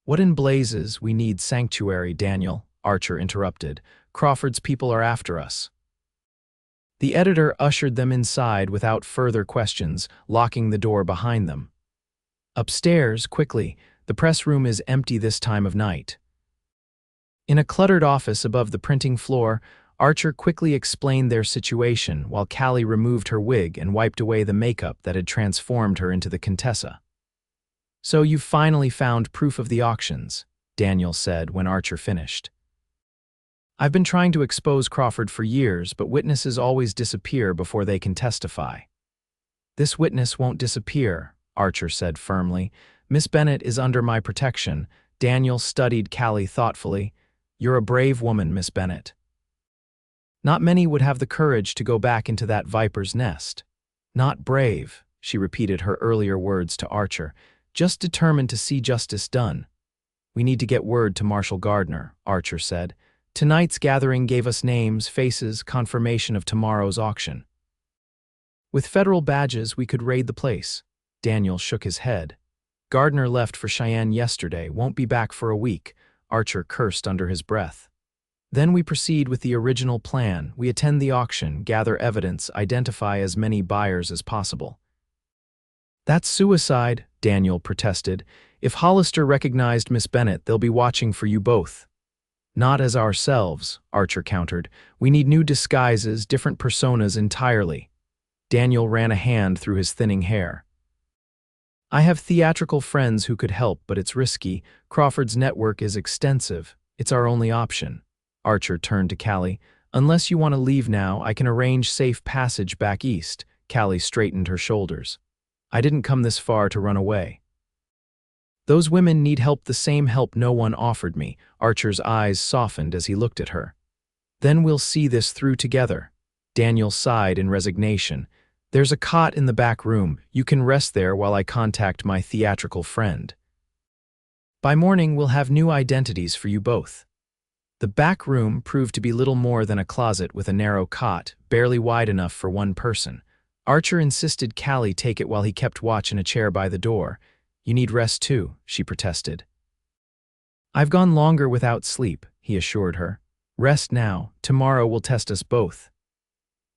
"What in blazes? We need sanctuary, Daniel," Archer interrupted. "Crawford's people are after us." The editor ushered them inside without further questions, locking the door behind them. "Upstairs, quickly. The press room is empty this time of night." In a cluttered office above the printing floor, Archer quickly explained their situation while Callie removed her wig and wiped away the makeup that had transformed her into the Contessa. "So you've finally found proof of the auctions," Daniel said when Archer finished. "I've been trying to expose Crawford for years, but witnesses always disappear before they can testify." "This witness won't disappear," Archer said firmly. "Miss Bennett is under my protection." Daniel studied Callie thoughtfully. "You're a brave woman, Miss Bennett." "Not many would have the courage to go back into that viper's nest." "Not brave," she repeated her earlier words to Archer, "just determined to see justice done." "We need to get word to Marshal Gardner," Archer said. "Tonight's gathering gave us names, faces, confirmation of tomorrow's auction. With federal badges, we could raid the place." Daniel shook his head. "Gardner left for Cheyenne yesterday, won't be back for a week," Archer cursed under his breath. "Then we proceed with the original plan. We attend the auction, gather evidence, identify as many buyers as possible." "That's suicide," Daniel protested. "If Hollister recognized Miss Bennett, they'll be watching for you both." "Not as ourselves," Archer countered. "We need new disguises, different personas entirely." Daniel ran a hand through his thinning hair. "I have theatrical friends who could help, but it's risky. Crawford's network is extensive. It's our only option." Archer turned to Callie. "Unless you want to leave now, I can arrange safe passage back east." Callie straightened her shoulders. "I didn't come this far to run away." "Those women need help, the same help no one offered me." Archer's eyes softened as he looked at her. "Then we'll see this through together." Daniel sighed in resignation. "There's a cot in the back room. You can rest there while I contact my theatrical friend. By morning, we'll have new identities for you both." The back room proved to be little more than a closet with a narrow cot, barely wide enough for one person. Archer insisted Callie take it while he kept watch in a chair by the door. "You need rest too," she protested. "I've gone longer without sleep," he assured her. "Rest now. Tomorrow will test us both."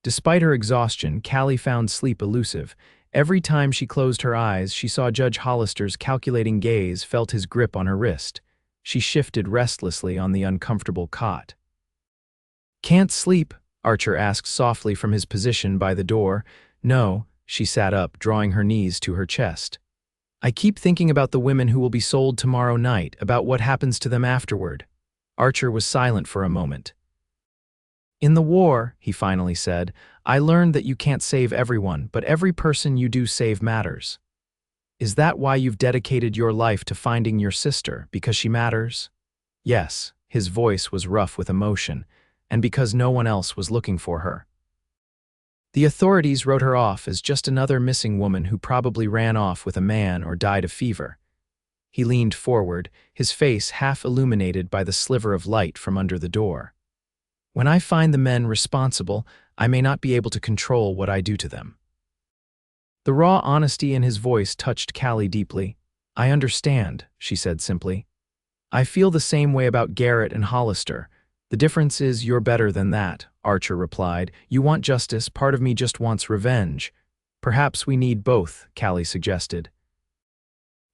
Despite her exhaustion, Callie found sleep elusive. Every time she closed her eyes, she saw Judge Hollister's calculating gaze, felt his grip on her wrist. She shifted restlessly on the uncomfortable cot. "Can't sleep?" Archer asked softly from his position by the door. "No." She sat up, drawing her knees to her chest. "I keep thinking about the women who will be sold tomorrow night, about what happens to them afterward." Archer was silent for a moment. "In the war," he finally said, "I learned that you can't save everyone, but every person you do save matters." "Is that why you've dedicated your life to finding your sister, because she matters?" "Yes," his voice was rough with emotion, "and because no one else was looking for her. The authorities wrote her off as just another missing woman who probably ran off with a man or died of fever." He leaned forward, his face half illuminated by the sliver of light from under the door. "When I find the men responsible, I may not be able to control what I do to them." The raw honesty in his voice touched Callie deeply. "I understand," she said simply. "I feel the same way about Garrett and Hollister. The difference is you're better than that," Archer replied. "You want justice, part of me just wants revenge." "Perhaps we need both," Callie suggested.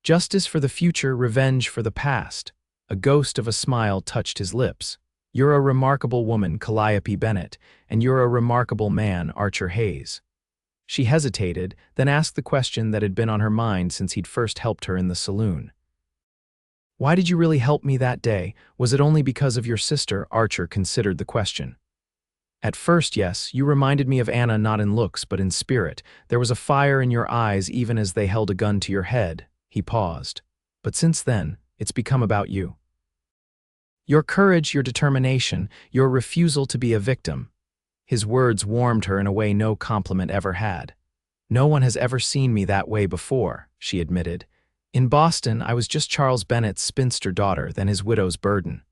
"Justice for the future, revenge for the past." A ghost of a smile touched his lips. "You're a remarkable woman, Callie Bennett, and you're a remarkable man, Archer Hayes." She hesitated, then asked the question that had been on her mind since he'd first helped her in the saloon. "Why did you really help me that day? Was it only because of your sister?" Archer considered the question. "At first, yes. You reminded me of Anna not in looks, but in spirit. There was a fire in your eyes even as they held a gun to your head." He paused. "But since then, it's become about you. Your courage, your determination, your refusal to be a victim." His words warmed her in a way no compliment ever had. No one has ever seen me that way before, she admitted. In Boston, I was just Charles Bennett's spinster daughter, then his widow's burden.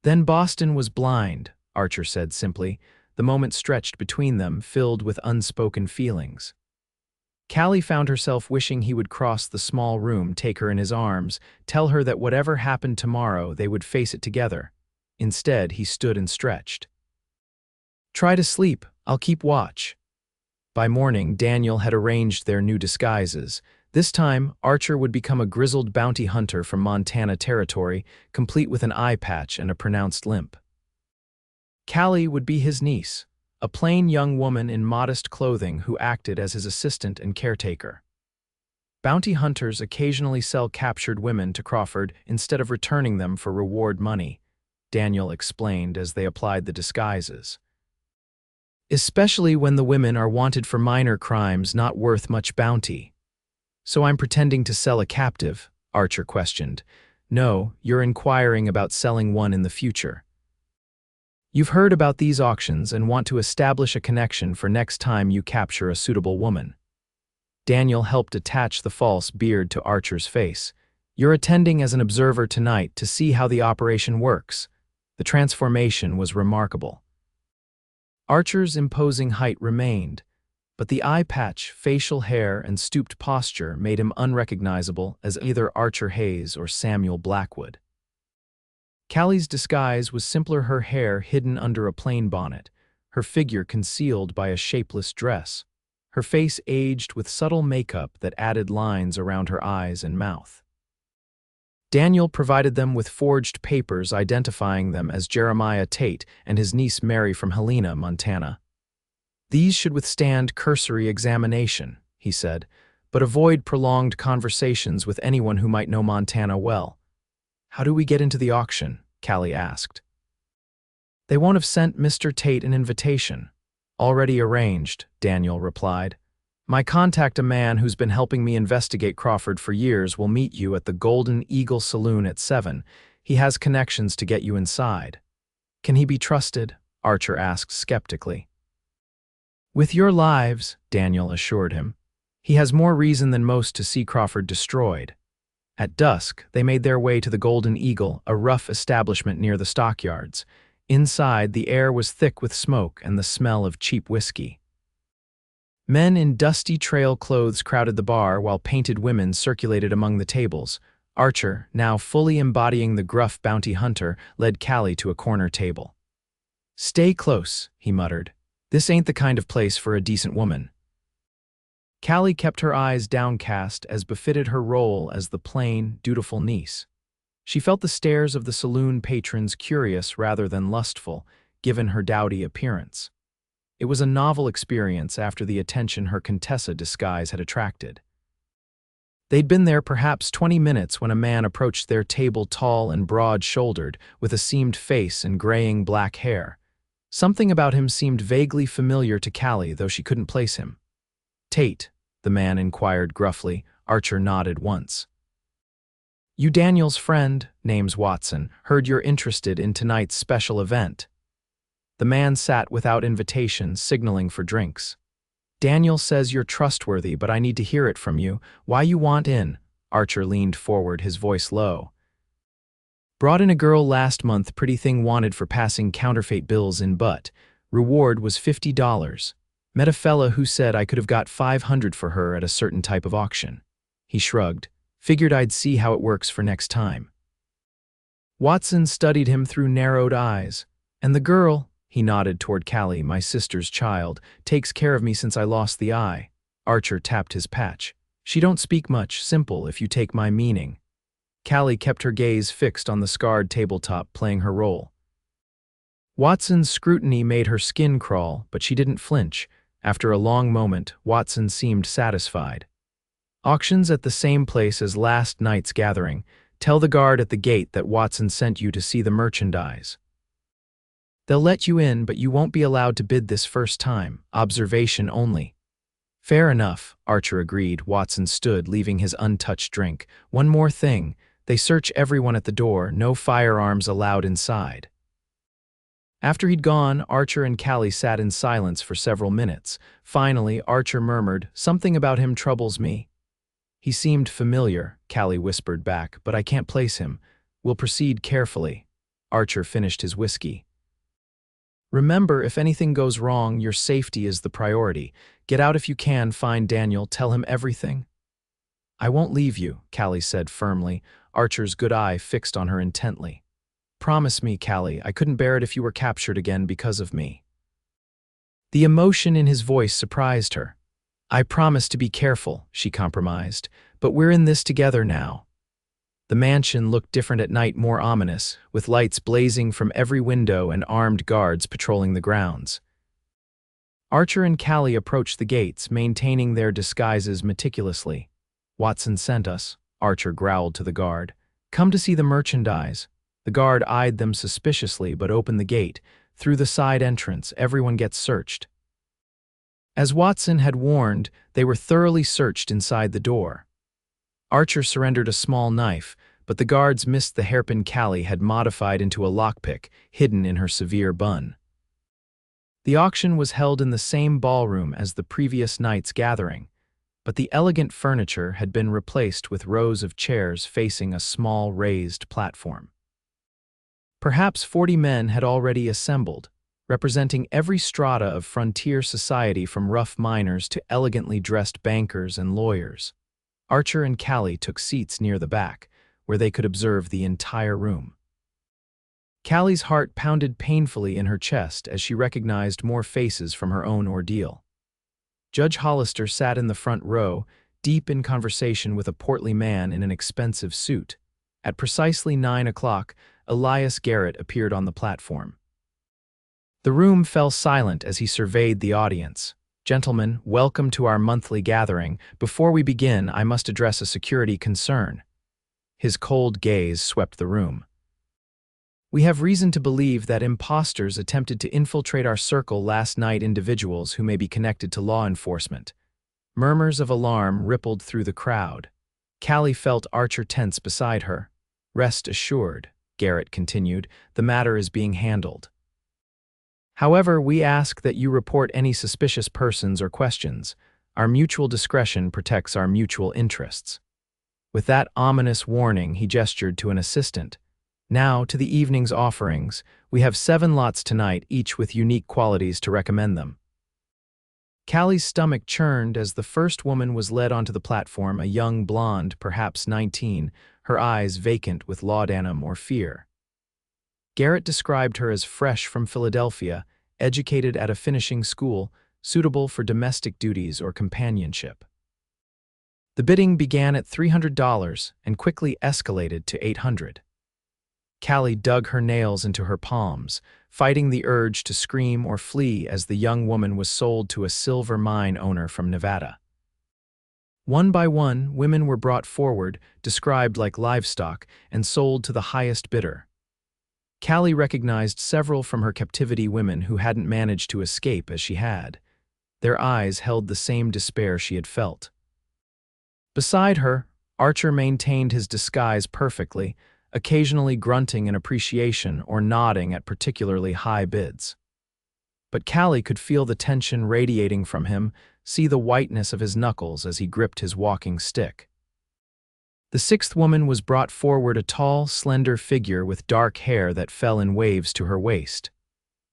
Then Boston was blind, Archer said simply. The moment stretched between them, filled with unspoken feelings. Callie found herself wishing he would cross the small room, take her in his arms, tell her that whatever happened tomorrow, they would face it together. Instead, he stood and stretched. Try to sleep, I'll keep watch. By morning, Daniel had arranged their new disguises. This time, Archer would become a grizzled bounty hunter from Montana territory, complete with an eye patch and a pronounced limp. Callie would be his niece, a plain young woman in modest clothing who acted as his assistant and caretaker. Bounty hunters occasionally sell captured women to Crawford instead of returning them for reward money, Daniel explained as they applied the disguises. Especially when the women are wanted for minor crimes not worth much bounty. So I'm pretending to sell a captive, Archer questioned. No, you're inquiring about selling one in the future. You've heard about these auctions and want to establish a connection for next time you capture a suitable woman. Daniel helped attach the false beard to Archer's face. You're attending as an observer tonight to see how the operation works. The transformation was remarkable. Archer's imposing height remained, but the eye patch, facial hair, and stooped posture made him unrecognizable as either Archer Hayes or Samuel Blackwood. Callie's disguise was simpler, her hair hidden under a plain bonnet, her figure concealed by a shapeless dress, her face aged with subtle makeup that added lines around her eyes and mouth. Daniel provided them with forged papers identifying them as Jeremiah Tate and his niece Mary from Helena, Montana. These should withstand cursory examination, he said, but avoid prolonged conversations with anyone who might know Montana well. How do we get into the auction? Callie asked. They won't have sent Mr. Tate an invitation. Already arranged, Daniel replied. My contact, a man who's been helping me investigate Crawford for years, will meet you at the Golden Eagle Saloon at 7. He has connections to get you inside. Can he be trusted? Archer asked skeptically. With your lives, Daniel assured him. He has more reason than most to see Crawford destroyed. At dusk, they made their way to the Golden Eagle, a rough establishment near the stockyards. Inside, the air was thick with smoke and the smell of cheap whiskey. Men in dusty trail clothes crowded the bar while painted women circulated among the tables. Archer, now fully embodying the gruff bounty hunter, led Callie to a corner table. Stay close, he muttered. This ain't the kind of place for a decent woman. Callie kept her eyes downcast as befitted her role as the plain, dutiful niece. She felt the stares of the saloon patrons curious rather than lustful, given her dowdy appearance. It was a novel experience after the attention her Contessa disguise had attracted. They'd been there perhaps 20 minutes when a man approached their table, tall and broad-shouldered, with a seamed face and graying black hair. Something about him seemed vaguely familiar to Callie, though she couldn't place him. Tate, the man inquired gruffly. Archer nodded once. You Daniel's friend, name's Watson, heard you're interested in tonight's special event. The man sat without invitation, signaling for drinks. Daniel says you're trustworthy, but I need to hear it from you. Why you want in? Archer leaned forward, his voice low. Brought in a girl last month, pretty thing, wanted for passing counterfeit bills in butt. Reward was $50. Met a fella who said I could have got $500 for her at a certain type of auction. He shrugged. Figured I'd see how it works for next time. Watson studied him through narrowed eyes. And the girl, he nodded toward Callie, my sister's child, takes care of me since I lost the eye. Archer tapped his patch. She don't speak much, simple if you take my meaning. Callie kept her gaze fixed on the scarred tabletop, playing her role. Watson's scrutiny made her skin crawl, but she didn't flinch. After a long moment, Watson seemed satisfied. Auctions at the same place as last night's gathering. Tell the guard at the gate that Watson sent you to see the merchandise. They'll let you in, but you won't be allowed to bid this first time. Observation only. Fair enough, Archer agreed. Watson stood, leaving his untouched drink. One more thing. They search everyone at the door. No firearms allowed inside. After he'd gone, Archer and Callie sat in silence for several minutes. Finally, Archer murmured, "Something about him troubles me." "He seemed familiar," Callie whispered back, "but I can't place him. We'll proceed carefully." Archer finished his whiskey. "Remember, if anything goes wrong, your safety is the priority. Get out if you can, find Daniel, tell him everything." "I won't leave you," Callie said firmly, Archer's good eye fixed on her intently. "Promise me, Callie, I couldn't bear it if you were captured again because of me." The emotion in his voice surprised her. "I promise to be careful," she compromised, "but we're in this together now." The mansion looked different at night, more ominous, with lights blazing from every window and armed guards patrolling the grounds. Archer and Callie approached the gates, maintaining their disguises meticulously. "Watson sent us," Archer growled to the guard. "Come to see the merchandise." The guard eyed them suspiciously but opened the gate. Through the side entrance, everyone gets searched. As Watson had warned, they were thoroughly searched inside the door. Archer surrendered a small knife, but the guards missed the hairpin Callie had modified into a lockpick, hidden in her severe bun. The auction was held in the same ballroom as the previous night's gathering, but the elegant furniture had been replaced with rows of chairs facing a small raised platform. Perhaps 40 men had already assembled, representing every strata of frontier society from rough miners to elegantly dressed bankers and lawyers. Archer and Callie took seats near the back, where they could observe the entire room. Callie's heart pounded painfully in her chest as she recognized more faces from her own ordeal. Judge Hollister sat in the front row, deep in conversation with a portly man in an expensive suit. At precisely 9 o'clock, Elias Garrett appeared on the platform. The room fell silent as he surveyed the audience. "Gentlemen, welcome to our monthly gathering. Before we begin, I must address a security concern." His cold gaze swept the room. "We have reason to believe that imposters attempted to infiltrate our circle last night, individuals who may be connected to law enforcement." Murmurs of alarm rippled through the crowd. Callie felt Archer tense beside her. "Rest assured," Garrett continued, "the matter is being handled. However, we ask that you report any suspicious persons or questions. Our mutual discretion protects our mutual interests." With that ominous warning, he gestured to an assistant. "Now, to the evening's offerings. We have 7 lots tonight, each with unique qualities to recommend them." Callie's stomach churned as the first woman was led onto the platform, a young blonde, perhaps 19, her eyes vacant with laudanum or fear. Garrett described her as fresh from Philadelphia, educated at a finishing school, suitable for domestic duties or companionship. The bidding began at $300 and quickly escalated to $800. Callie dug her nails into her palms, fighting the urge to scream or flee as the young woman was sold to a silver mine owner from Nevada. One by one, women were brought forward, described like livestock, and sold to the highest bidder. Callie recognized several from her captivity, women who hadn't managed to escape as she had. Their eyes held the same despair she had felt. Beside her, Archer maintained his disguise perfectly, occasionally grunting in appreciation or nodding at particularly high bids. But Callie could feel the tension radiating from him, see the whiteness of his knuckles as he gripped his walking stick. The 6th woman was brought forward, a tall, slender figure with dark hair that fell in waves to her waist.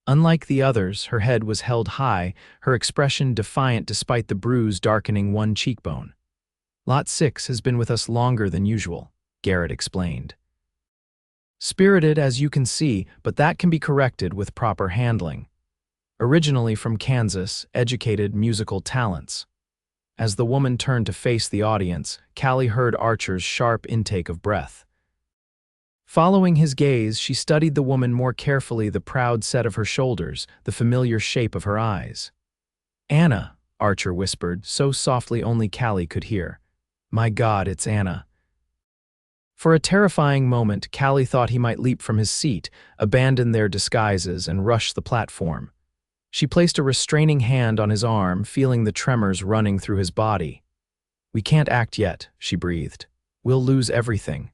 Unlike the others, her head was held high, her expression defiant despite the bruise darkening one cheekbone. "Lot 6 has been with us longer than usual," Garrett explained. "Spirited, as you can see, but that can be corrected with proper handling. Originally from Kansas, educated musical talents." As the woman turned to face the audience, Callie heard Archer's sharp intake of breath. Following his gaze, she studied the woman more carefully, the proud set of her shoulders, the familiar shape of her eyes. "Anna," Archer whispered, so softly only Callie could hear. "My God, it's Anna." For a terrifying moment, Callie thought he might leap from his seat, abandon their disguises, and rush the platform. She placed a restraining hand on his arm, feeling the tremors running through his body. "We can't act yet," she breathed. "We'll lose everything."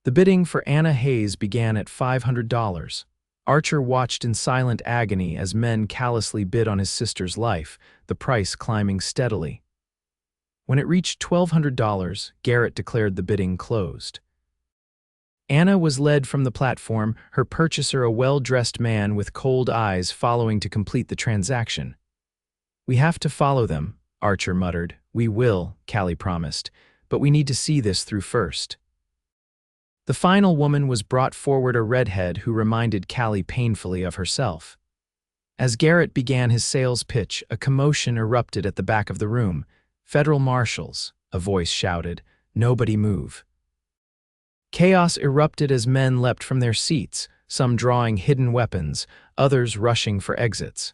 The bidding for Anna Hayes began at $500. Archer watched in silent agony as men callously bid on his sister's life, the price climbing steadily. When it reached $1,200, Garrett declared the bidding closed. Anna was led from the platform, her purchaser a well-dressed man with cold eyes following to complete the transaction. "We have to follow them," Archer muttered. "We will," Callie promised, "but we need to see this through first." The final woman was brought forward, a redhead who reminded Callie painfully of herself. As Garrett began his sales pitch, a commotion erupted at the back of the room. "Federal marshals," a voice shouted. "Nobody move." Chaos erupted as men leapt from their seats, some drawing hidden weapons, others rushing for exits.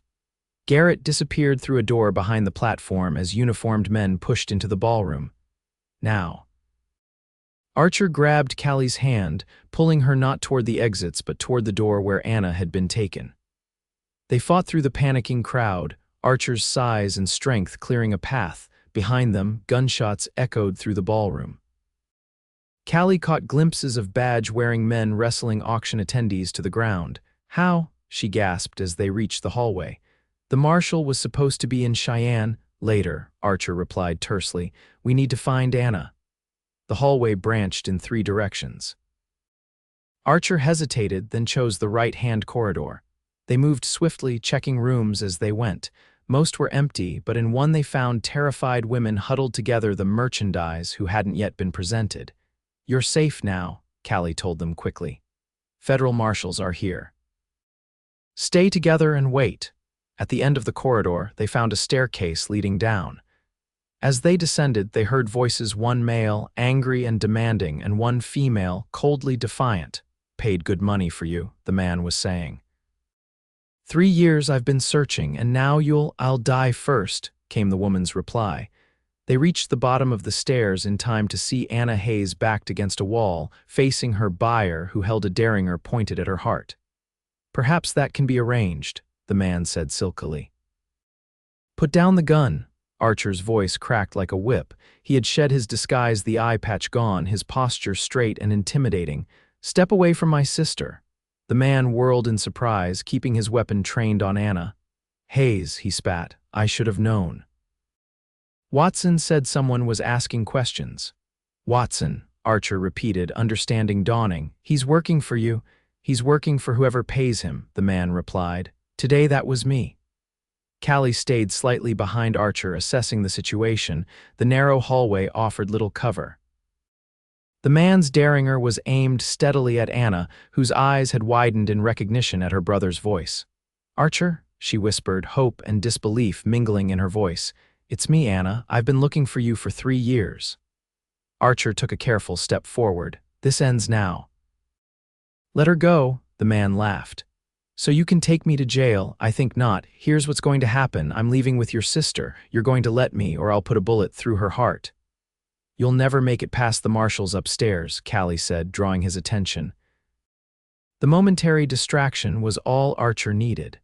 Garrett disappeared through a door behind the platform as uniformed men pushed into the ballroom. "Now." Archer grabbed Callie's hand, pulling her not toward the exits but toward the door where Anna had been taken. They fought through the panicking crowd, Archer's size and strength clearing a path. Behind them, gunshots echoed through the ballroom. Callie caught glimpses of badge-wearing men wrestling auction attendees to the ground. "How?" she gasped as they reached the hallway. "The marshal was supposed to be in Cheyenne." "Later," Archer replied tersely. "We need to find Anna." The hallway branched in 3 directions. Archer hesitated, then chose the right-hand corridor. They moved swiftly, checking rooms as they went. Most were empty, but in one they found terrified women huddled together, the merchandise who hadn't yet been presented. "You're safe now," Callie told them quickly. "Federal marshals are here. Stay together and wait." At the end of the corridor, they found a staircase leading down. As they descended, they heard voices, one male, angry and demanding, and one female, coldly defiant. "Paid good money for you," the man was saying. "3 years I've been searching, and now I'll die first," came the woman's reply. They reached the bottom of the stairs in time to see Anna Hayes backed against a wall, facing her buyer who held a derringer pointed at her heart. "Perhaps that can be arranged," the man said silkily. "Put down the gun." Archer's voice cracked like a whip. He had shed his disguise, the eye patch gone, his posture straight and intimidating. "Step away from my sister." The man whirled in surprise, keeping his weapon trained on Anna. "Hayes," he spat, "I should have known." Watson said someone was asking questions. "Watson," Archer repeated, understanding dawning. "He's working for you. He's working for whoever pays him," the man replied. "Today that was me." Callie stayed slightly behind Archer, assessing the situation. The narrow hallway offered little cover. The man's derringer was aimed steadily at Anna, whose eyes had widened in recognition at her brother's voice. "Archer?" she whispered, hope and disbelief mingling in her voice. "It's me, Anna. I've been looking for you for 3 years." Archer took a careful step forward. "This ends now." "Let her go," the man laughed. "So you can take me to jail? I think not. Here's what's going to happen. I'm leaving with your sister. You're going to let me, or I'll put a bullet through her heart." "You'll never make it past the marshals upstairs," Callie said, drawing his attention. The momentary distraction was all Archer needed.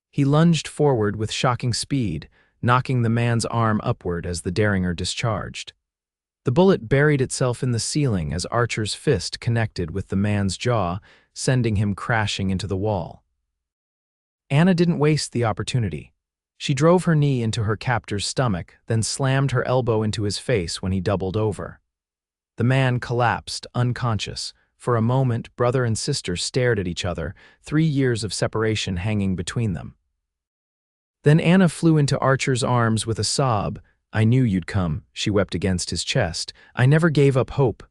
He lunged forward with shocking speed, knocking the man's arm upward as the derringer discharged. The bullet buried itself in the ceiling as Archer's fist connected with the man's jaw, sending him crashing into the wall. Anna didn't waste the opportunity. She drove her knee into her captor's stomach, then slammed her elbow into his face when he doubled over. The man collapsed, unconscious. For a moment, brother and sister stared at each other, 3 years of separation hanging between them. Then Anna flew into Archer's arms with a sob. "I knew you'd come," she wept against his chest. "I never gave up hope."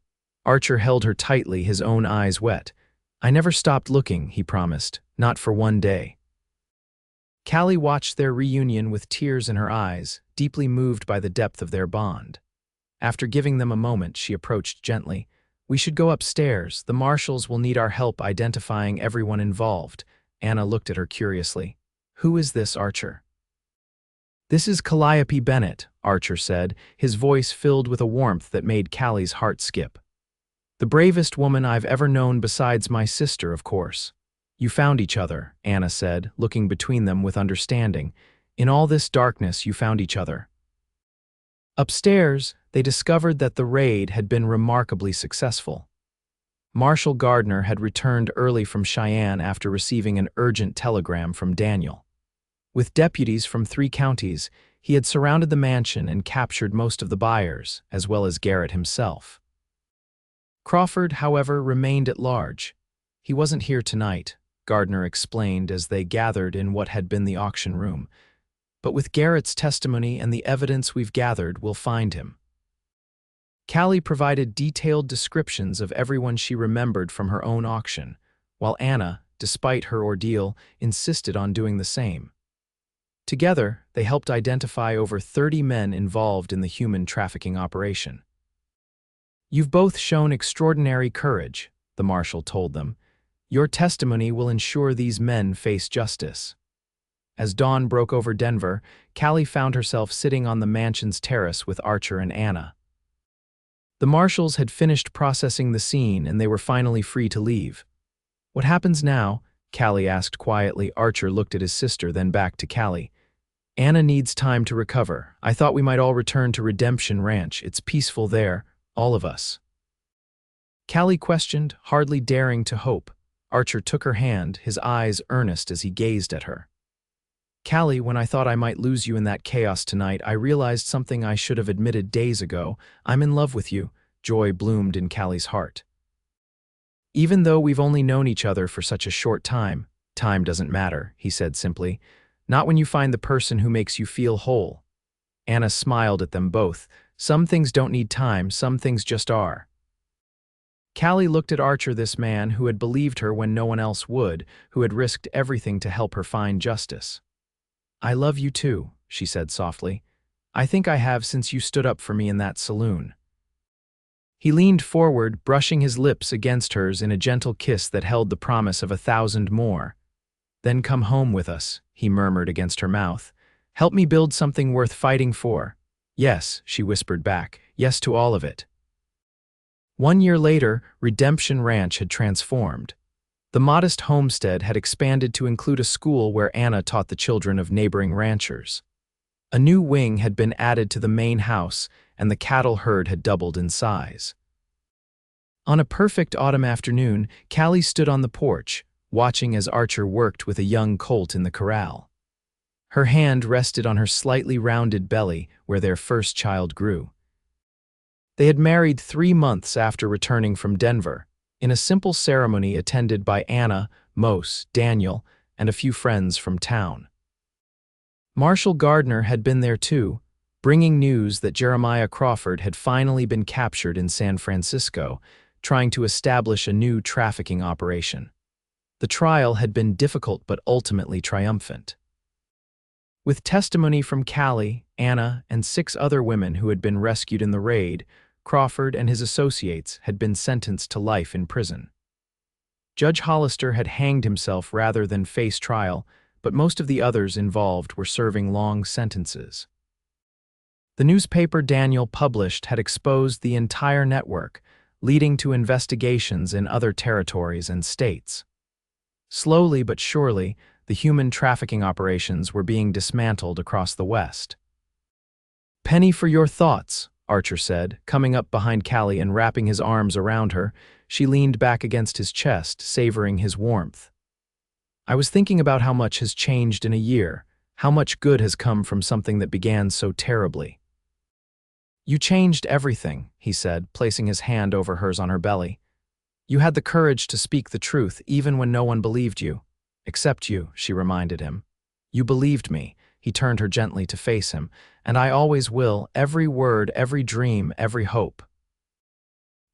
Archer held her tightly, his own eyes wet. "I never stopped looking," he promised, "not for one day." Callie watched their reunion with tears in her eyes, deeply moved by the depth of their bond. After giving them a moment, she approached gently. "We should go upstairs. The marshals will need our help identifying everyone involved." Anna looked at her curiously. "Who is this, Archer?" "This is Callie Bennett," Archer said, his voice filled with a warmth that made Callie's heart skip. "The bravest woman I've ever known besides my sister, of course." "You found each other," Anna said, looking between them with understanding. "In all this darkness, you found each other." Upstairs, they discovered that the raid had been remarkably successful. Marshal Gardner had returned early from Cheyenne after receiving an urgent telegram from Daniel. With deputies from 3 counties, he had surrounded the mansion and captured most of the buyers, as well as Garrett himself. Crawford, however, remained at large. He wasn't here tonight, Gardner explained as they gathered in what had been the auction room. But with Garrett's testimony and the evidence we've gathered, we'll find him. Callie provided detailed descriptions of everyone she remembered from her own auction, while Anna, despite her ordeal, insisted on doing the same. Together, they helped identify over 30 men involved in the human trafficking operation. "You've both shown extraordinary courage," the marshal told them. "Your testimony will ensure these men face justice." As dawn broke over Denver, Callie found herself sitting on the mansion's terrace with Archer and Anna. The marshals had finished processing the scene and they were finally free to leave. "What happens now?" Callie asked quietly. Archer looked at his sister, then back to Callie. "Anna needs time to recover. I thought we might all return to Redemption Ranch. It's peaceful there, all of us." Callie questioned, hardly daring to hope. Archer took her hand, his eyes earnest as he gazed at her. "Callie, when I thought I might lose you in that chaos tonight, I realized something I should have admitted days ago. I'm in love with you." Joy bloomed in Callie's heart. "Even though we've only known each other for such a short time, time doesn't matter," he said simply. "Not when you find the person who makes you feel whole." Anna smiled at them both. "Some things don't need time, some things just are." Callie looked at Archer, this man who had believed her when no one else would, who had risked everything to help her find justice. "I love you too," she said softly. "I think I have since you stood up for me in that saloon." He leaned forward, brushing his lips against hers in a gentle kiss that held the promise of 1,000 more. "Then come home with us," he murmured against her mouth. "Help me build something worth fighting for." "Yes," she whispered back. "Yes to all of it." 1 year later, Redemption Ranch had transformed. The modest homestead had expanded to include a school where Anna taught the children of neighboring ranchers. A new wing had been added to the main house, and the cattle herd had doubled in size. On a perfect autumn afternoon, Callie stood on the porch, watching as Archer worked with a young colt in the corral. Her hand rested on her slightly rounded belly where their first child grew. They had married 3 months after returning from Denver, in a simple ceremony attended by Anna, Mose, Daniel, and a few friends from town. Marshal Gardner had been there too, bringing news that Jeremiah Crawford had finally been captured in San Francisco, trying to establish a new trafficking operation. The trial had been difficult but ultimately triumphant. With testimony from Callie, Anna, and 6 other women who had been rescued in the raid, Crawford and his associates had been sentenced to life in prison. Judge Hollister had hanged himself rather than face trial, but most of the others involved were serving long sentences. The newspaper Daniel published had exposed the entire network, leading to investigations in other territories and states. Slowly but surely, the human trafficking operations were being dismantled across the West. "Penny for your thoughts," Archer said, coming up behind Callie and wrapping his arms around her. She leaned back against his chest, savoring his warmth. "I was thinking about how much has changed in a year, how much good has come from something that began so terribly." "You changed everything," he said, placing his hand over hers on her belly. "You had the courage to speak the truth even when no one believed you. Except you," she reminded him. "You believed me." He turned her gently to face him. "And I always will, every word, every dream, every hope."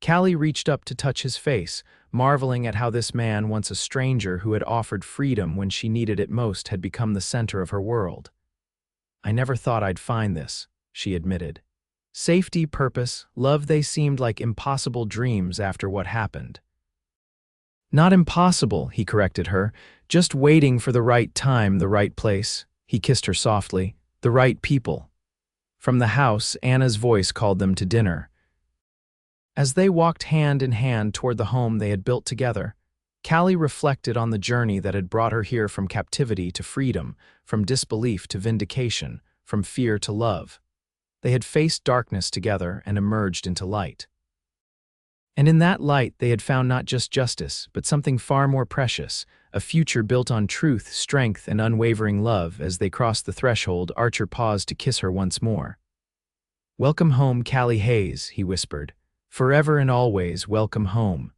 Callie reached up to touch his face, marveling at how this man, once a stranger who had offered freedom when she needed it most, had become the center of her world. "I never thought I'd find this," she admitted. Safety, purpose, love, they seemed like impossible dreams after what happened. "Not impossible," he corrected her, "just waiting for the right time, the right place." He kissed her softly. "The right people." From the house, Anna's voice called them to dinner. As they walked hand in hand toward the home they had built together, Callie reflected on the journey that had brought her here, from captivity to freedom, from disbelief to vindication, from fear to love. They had faced darkness together and emerged into light. And in that light they had found not just justice, but something far more precious, a future built on truth, strength, and unwavering love. As they crossed the threshold, Archer paused to kiss her once more. "Welcome home, Callie Hayes," he whispered. "Forever and always, welcome home."